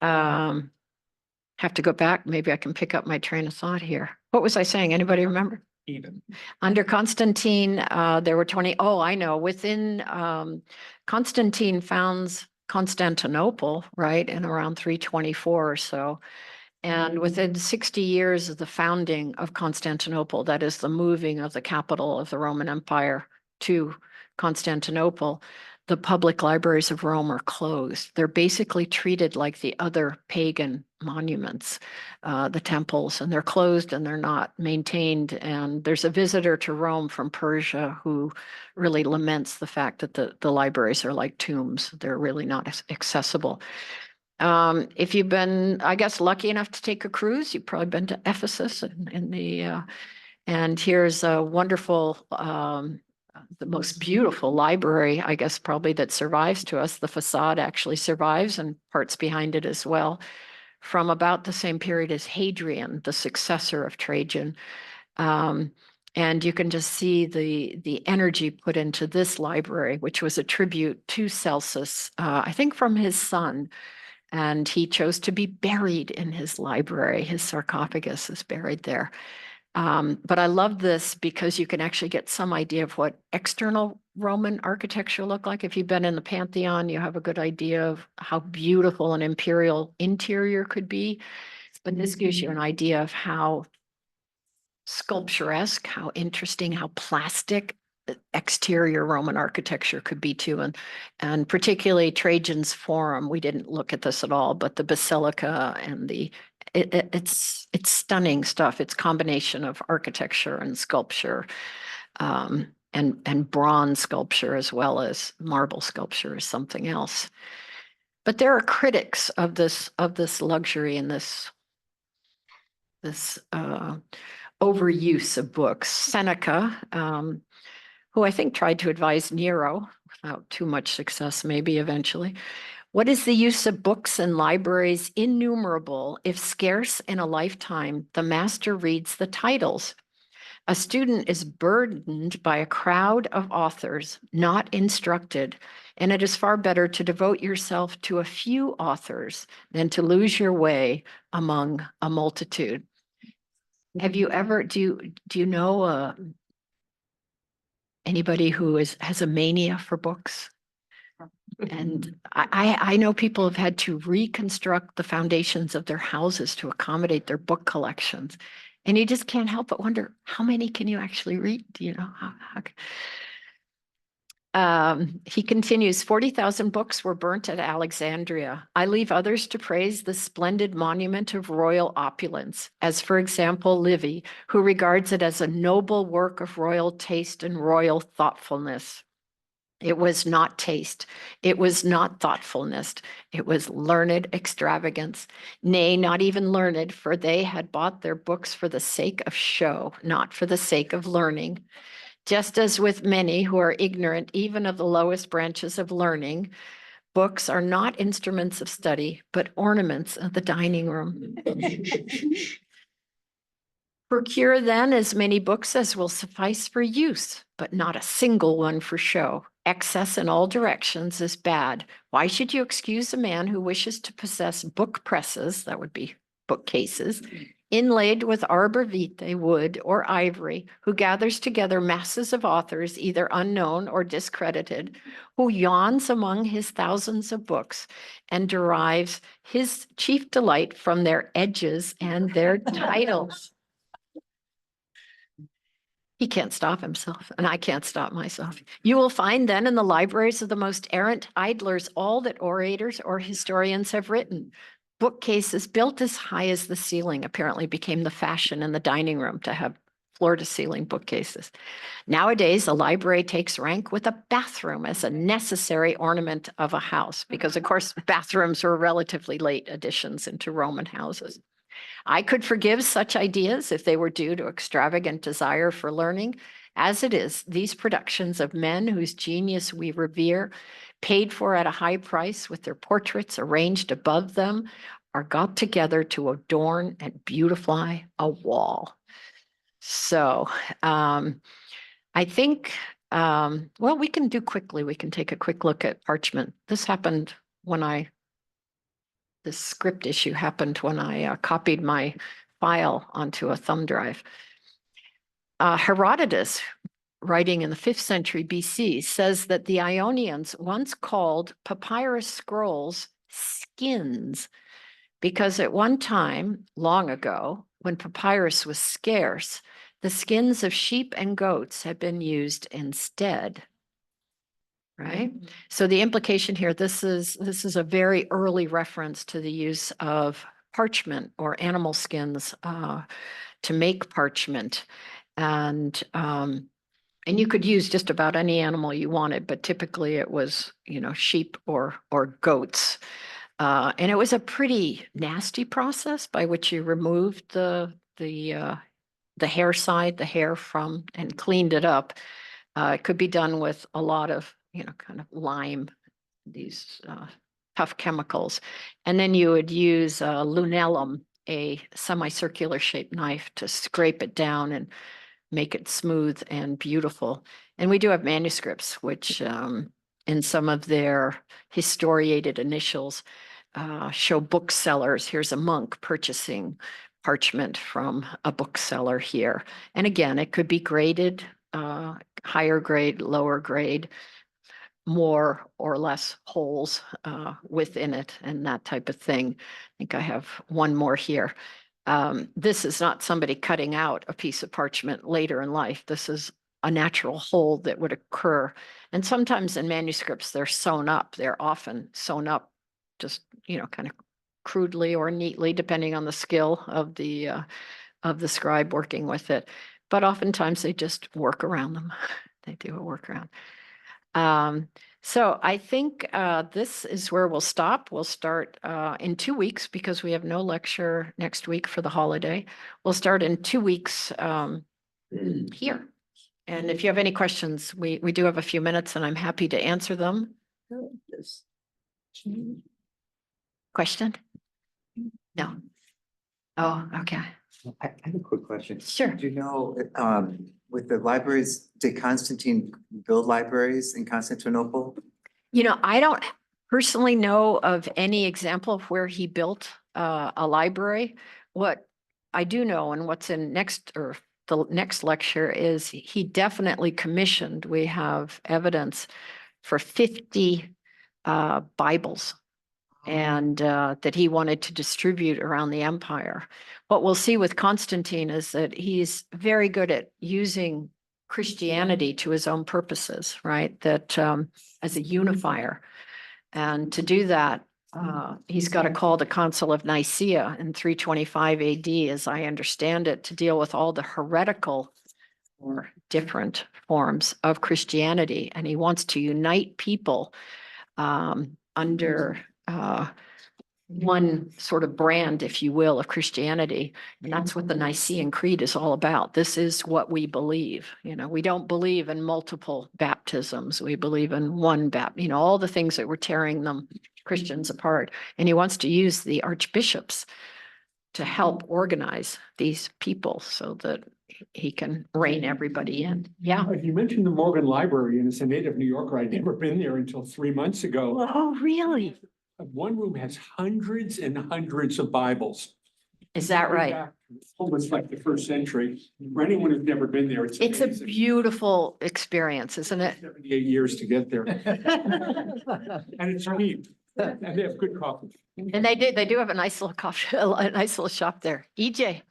Speaker 1: Have to go back. Maybe I can pick up my train of thought here. What was I saying? Anybody remember?
Speaker 3: Even.
Speaker 1: Under Constantine, there were 20. Oh, I know. Within Constantine founds Constantinople, right, in around 324 or so. And within 60 years of the founding of Constantinople, that is the moving of the capital of the Roman Empire to Constantinople, the public libraries of Rome are closed. They're basically treated like the other pagan monuments, the temples, and they're closed and they're not maintained. And there's a visitor to Rome from Persia who really laments the fact that the libraries are like tombs. They're really not accessible. If you've been, I guess, lucky enough to take a cruise, you've probably been to Ephesus and here's a wonderful, the most beautiful library, I guess, probably that survives to us. The facade actually survives and parts behind it as well, from about the same period as Hadrian, the successor of Trajan. And you can just see the energy put into this library, which was a tribute to Celsus, I think from his son. And he chose to be buried in his library. His sarcophagus is buried there. But I love this because you can actually get some idea of what external Roman architecture looked like. If you've been in the Pantheon, you have a good idea of how beautiful an imperial interior could be. But this gives you an idea of how sculpturesque, how interesting, how plastic exterior Roman architecture could be too. And particularly Trajan's Forum, we didn't look at this at all, but the basilica and it's stunning stuff. It's combination of architecture and sculpture, and bronze sculpture as well as marble sculpture is something else. But there are critics of this luxury and this overuse of books. Seneca, who I think tried to advise Nero without too much success, maybe eventually. What is the use of books and libraries innumerable if scarce in a lifetime, the master reads the titles? A student is burdened by a crowd of authors, not instructed, and it is far better to devote yourself to a few authors than to lose your way among a multitude. Have you ever, do you know, anybody who has a mania for books? And I know people have had to reconstruct the foundations of their houses to accommodate their book collections. And you just can't help but wonder, how many can you actually read? You know, he continues, 40,000 books were burnt at Alexandria. I leave others to praise the splendid monument of royal opulence, as for example, Livy, who regards it as a noble work of royal taste and royal thoughtfulness. It was not taste. It was not thoughtfulness. It was learned extravagance. Nay, not even learned, for they had bought their books for the sake of show, not for the sake of learning. Just as with many who are ignorant even of the lowest branches of learning, books are not instruments of study, but ornaments of the dining room. Procure then as many books as will suffice for use, but not a single one for show. Excess in all directions is bad. Why should you excuse a man who wishes to possess book presses, that would be bookcases, inlaid with arbor vitae, wood, or ivory, who gathers together masses of authors, either unknown or discredited, who yawns among his thousands of books and derives his chief delight from their edges and their titles? He can't stop himself, and I can't stop myself. You will find then in the libraries of the most errant idlers all that orators or historians have written. Bookcases built as high as the ceiling apparently became the fashion in the dining room to have floor-to-ceiling bookcases. Nowadays, a library takes rank with a bathroom as a necessary ornament of a house, because of course, bathrooms were relatively late additions into Roman houses. I could forgive such ideas if they were due to extravagant desire for learning. As it is, these productions of men whose genius we revere, paid for at a high price with their portraits arranged above them, are got together to adorn and beautify a wall. So I think, well, we can do quickly. We can take a quick look at parchment. This happened when this script issue happened when I copied my file onto a thumb drive. Herodotus, writing in the 5th century BC, says that the Ionians once called papyrus scrolls skins because at one time, long ago, when papyrus was scarce, the skins of sheep and goats had been used instead. Right? So the implication here, this is a very early reference to the use of parchment or animal skins to make parchment. And you could use just about any animal you wanted, but typically it was, you know, sheep or goats. And it was a pretty nasty process by which you removed the hair side, the hair from, and cleaned it up. It could be done with a lot of, you know, kind of lime, these tough chemicals. And then you would use lunellum, a semicircular shaped knife, to scrape it down and make it smooth and beautiful. And we do have manuscripts, which in some of their historiated initials show booksellers. Here's a monk purchasing parchment from a bookseller here. And again, it could be graded, higher grade, lower grade, more or less holes within it and that type of thing. I think I have one more here. This is not somebody cutting out a piece of parchment later in life. This is a natural hole that would occur. And sometimes in manuscripts, they're sewn up. They're often sewn up just, you know, kind of crudely or neatly, depending on the skill of the scribe working with it. But oftentimes they just work around them. They do a workaround. So I think this is where we'll stop. We'll start in 2 weeks because we have no lecture next week for the holiday. We'll start in 2 weeks here. And if you have any questions, we do have a few minutes and I'm happy to answer them. Question? No. Oh, okay.
Speaker 7: I have a quick question.
Speaker 1: Sure.
Speaker 7: Do you know, with the libraries, did Constantine build libraries in Constantinople?
Speaker 1: You know, I don't personally know of any example of where he built a library. What I do know, and what's in next or the next lecture is he definitely commissioned, we have evidence for 50 Bibles and that he wanted to distribute around the empire. What we'll see with Constantine is that he's very good at using Christianity to his own purposes, right? That as a unifier. And to do that, he's got to call the Council of Nicaea in 325 AD, as I understand it, to deal with all the heretical or different forms of Christianity. And he wants to unite people under one sort of brand, if you will, of Christianity. And that's what the Nicene Creed is all about. This is what we believe. You know, we don't believe in multiple baptisms. We believe in one baptism, all the things that were tearing them Christians apart. And he wants to use the archbishops to help organize these people so that he can rein everybody in. Yeah.
Speaker 10: You mentioned the Morgan Library, and as a native New Yorker, I'd never been there until 3 months ago.
Speaker 1: Oh, really?
Speaker 10: One room has hundreds and hundreds of Bibles.
Speaker 1: Is that right?
Speaker 10: Almost like the first century. For anyone who's never been there, it's
Speaker 1: It's a
Speaker 10: amazing.
Speaker 1: beautiful experience, isn't it?
Speaker 10: 78 years to get there. And it's cheap. And they have good coffee.
Speaker 1: And they do have a nice little coffee, a nice little shop there. EJ.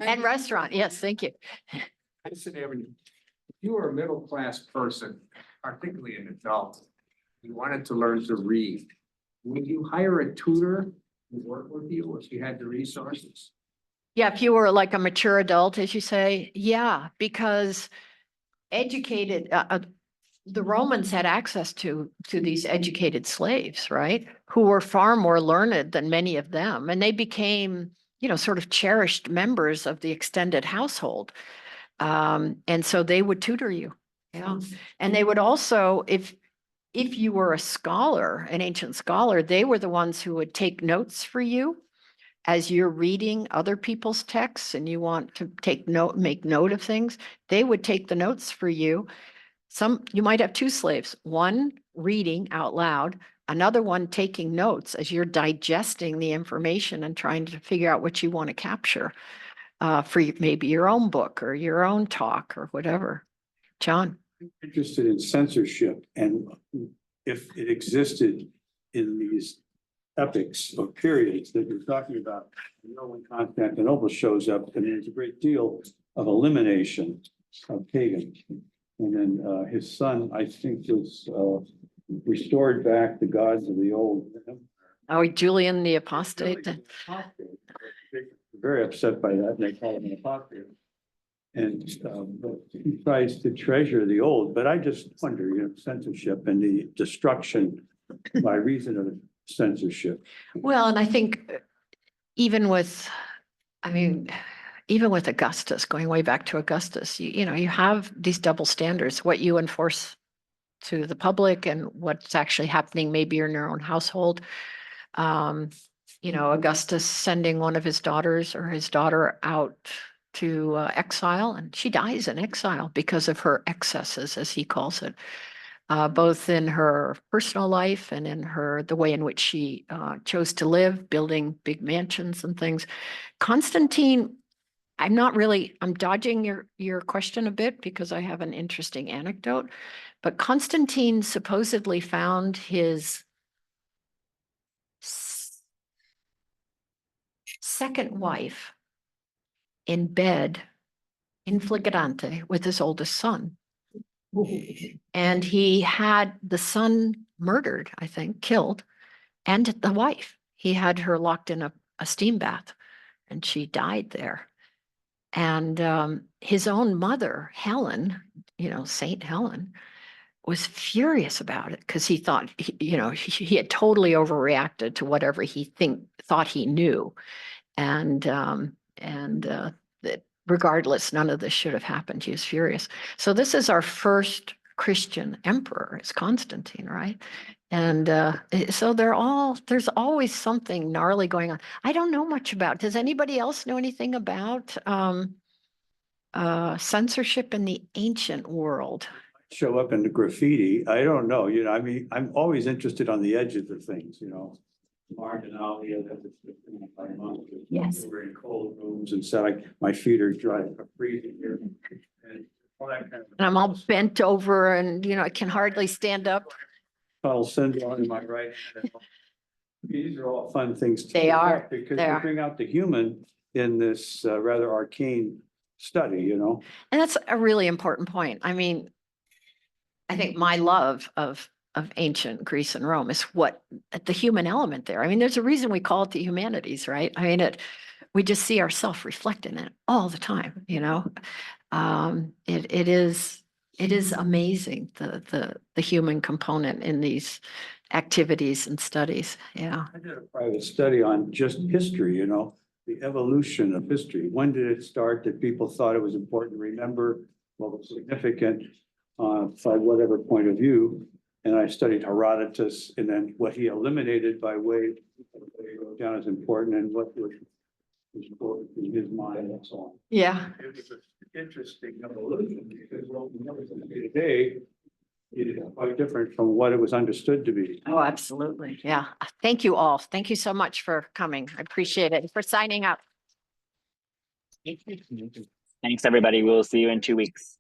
Speaker 1: And restaurant. Yes, thank you.
Speaker 10: Madison Avenue.
Speaker 11: If you were a middle-class person, particularly an adult, you wanted to learn to read, would you hire a tutor to work with you if you had the resources?
Speaker 1: Yeah, if you were like a mature adult, as you say, yeah, because educated, the Romans had access to these educated slaves, right? Who were far more learned than many of them. And they became, sort of cherished members of the extended household. And so they would tutor you. Yeah. And they would also, if you were a scholar, an ancient scholar, they were the ones who would take notes for you as you're reading other people's texts and you want to make note of things. They would take the notes for you. You might have two slaves, one reading out loud, another one taking notes as you're digesting the information and trying to figure out what you want to capture for maybe your own book or your own talk or whatever. John?
Speaker 4: Interested in censorship and if it existed in these epics or periods that you're talking about. When Constantinople shows up, and there's a great deal of elimination of pagans. And then his son, I think, was restored back the gods of the old.
Speaker 1: Oh, Julian the Apostate.
Speaker 4: Very upset by that, and they call him an apostate. And but he tries to treasure the old, but I just wonder, censorship and the destruction by reason of censorship.
Speaker 1: Well, and I think even with Augustus, going way back to Augustus, you have these double standards, what you enforce to the public and what's actually happening maybe in your own household. Augustus sending one of his daughters or his daughter out to exile, and she dies in exile because of her excesses, as he calls it, both in her personal life and in the way in which she chose to live, building big mansions and things. Constantine, I'm dodging your question a bit because I have an interesting anecdote, but Constantine supposedly found his second wife in bed in flagrante with his oldest son. And he had the son murdered, I think, killed, and the wife. He had her locked in a steam bath and she died there. And his own mother, Helen, Saint Helen, was furious about it because he thought, he had totally overreacted to whatever he thought he knew. And that regardless, none of this should have happened. He was furious. So this is our first Christian emperor, is Constantine, right? And so there's always something gnarly going on. I don't know much about. Does anybody else know anything about censorship in the ancient world?
Speaker 4: Show up in the graffiti. I don't know. I'm always interested on the edges of things, marginalia that was by monks.
Speaker 5: Yes.
Speaker 4: We were in cold rooms and said, like, my feet are dry, I'm freezing here. And all that kind of.
Speaker 1: And I'm all bent over and, I can hardly stand up.
Speaker 4: I'll send you on my right. hand. These are all fun things. to
Speaker 1: They
Speaker 4: look
Speaker 1: are,
Speaker 4: at Because
Speaker 1: they
Speaker 4: they
Speaker 1: are.
Speaker 4: bring out the human in this rather arcane study, you know?
Speaker 1: And that's a really important point. I mean, I think my love of ancient Greece and Rome is what the human element there. I mean, there's a reason we call it the humanities, right? I mean, we just see ourselves reflected in it all the time, It is amazing, the human component in these activities and studies. Yeah.
Speaker 4: I did a private study on just history, the evolution of history. When did it start that people thought it was important to remember what was significant by whatever point of view? And I studied Herodotus and then what he eliminated by way of what he wrote down as important and what was important in his mind and so on.
Speaker 1: Yeah.
Speaker 4: It was an interesting evolution because what we know today is quite different from what it was understood to be.
Speaker 1: Oh, absolutely. Yeah. Thank you all. Thank you so much for coming. I appreciate it, for signing up.
Speaker 12: Thanks, everybody. We'll see you in 2 weeks.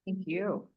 Speaker 1: Thank you.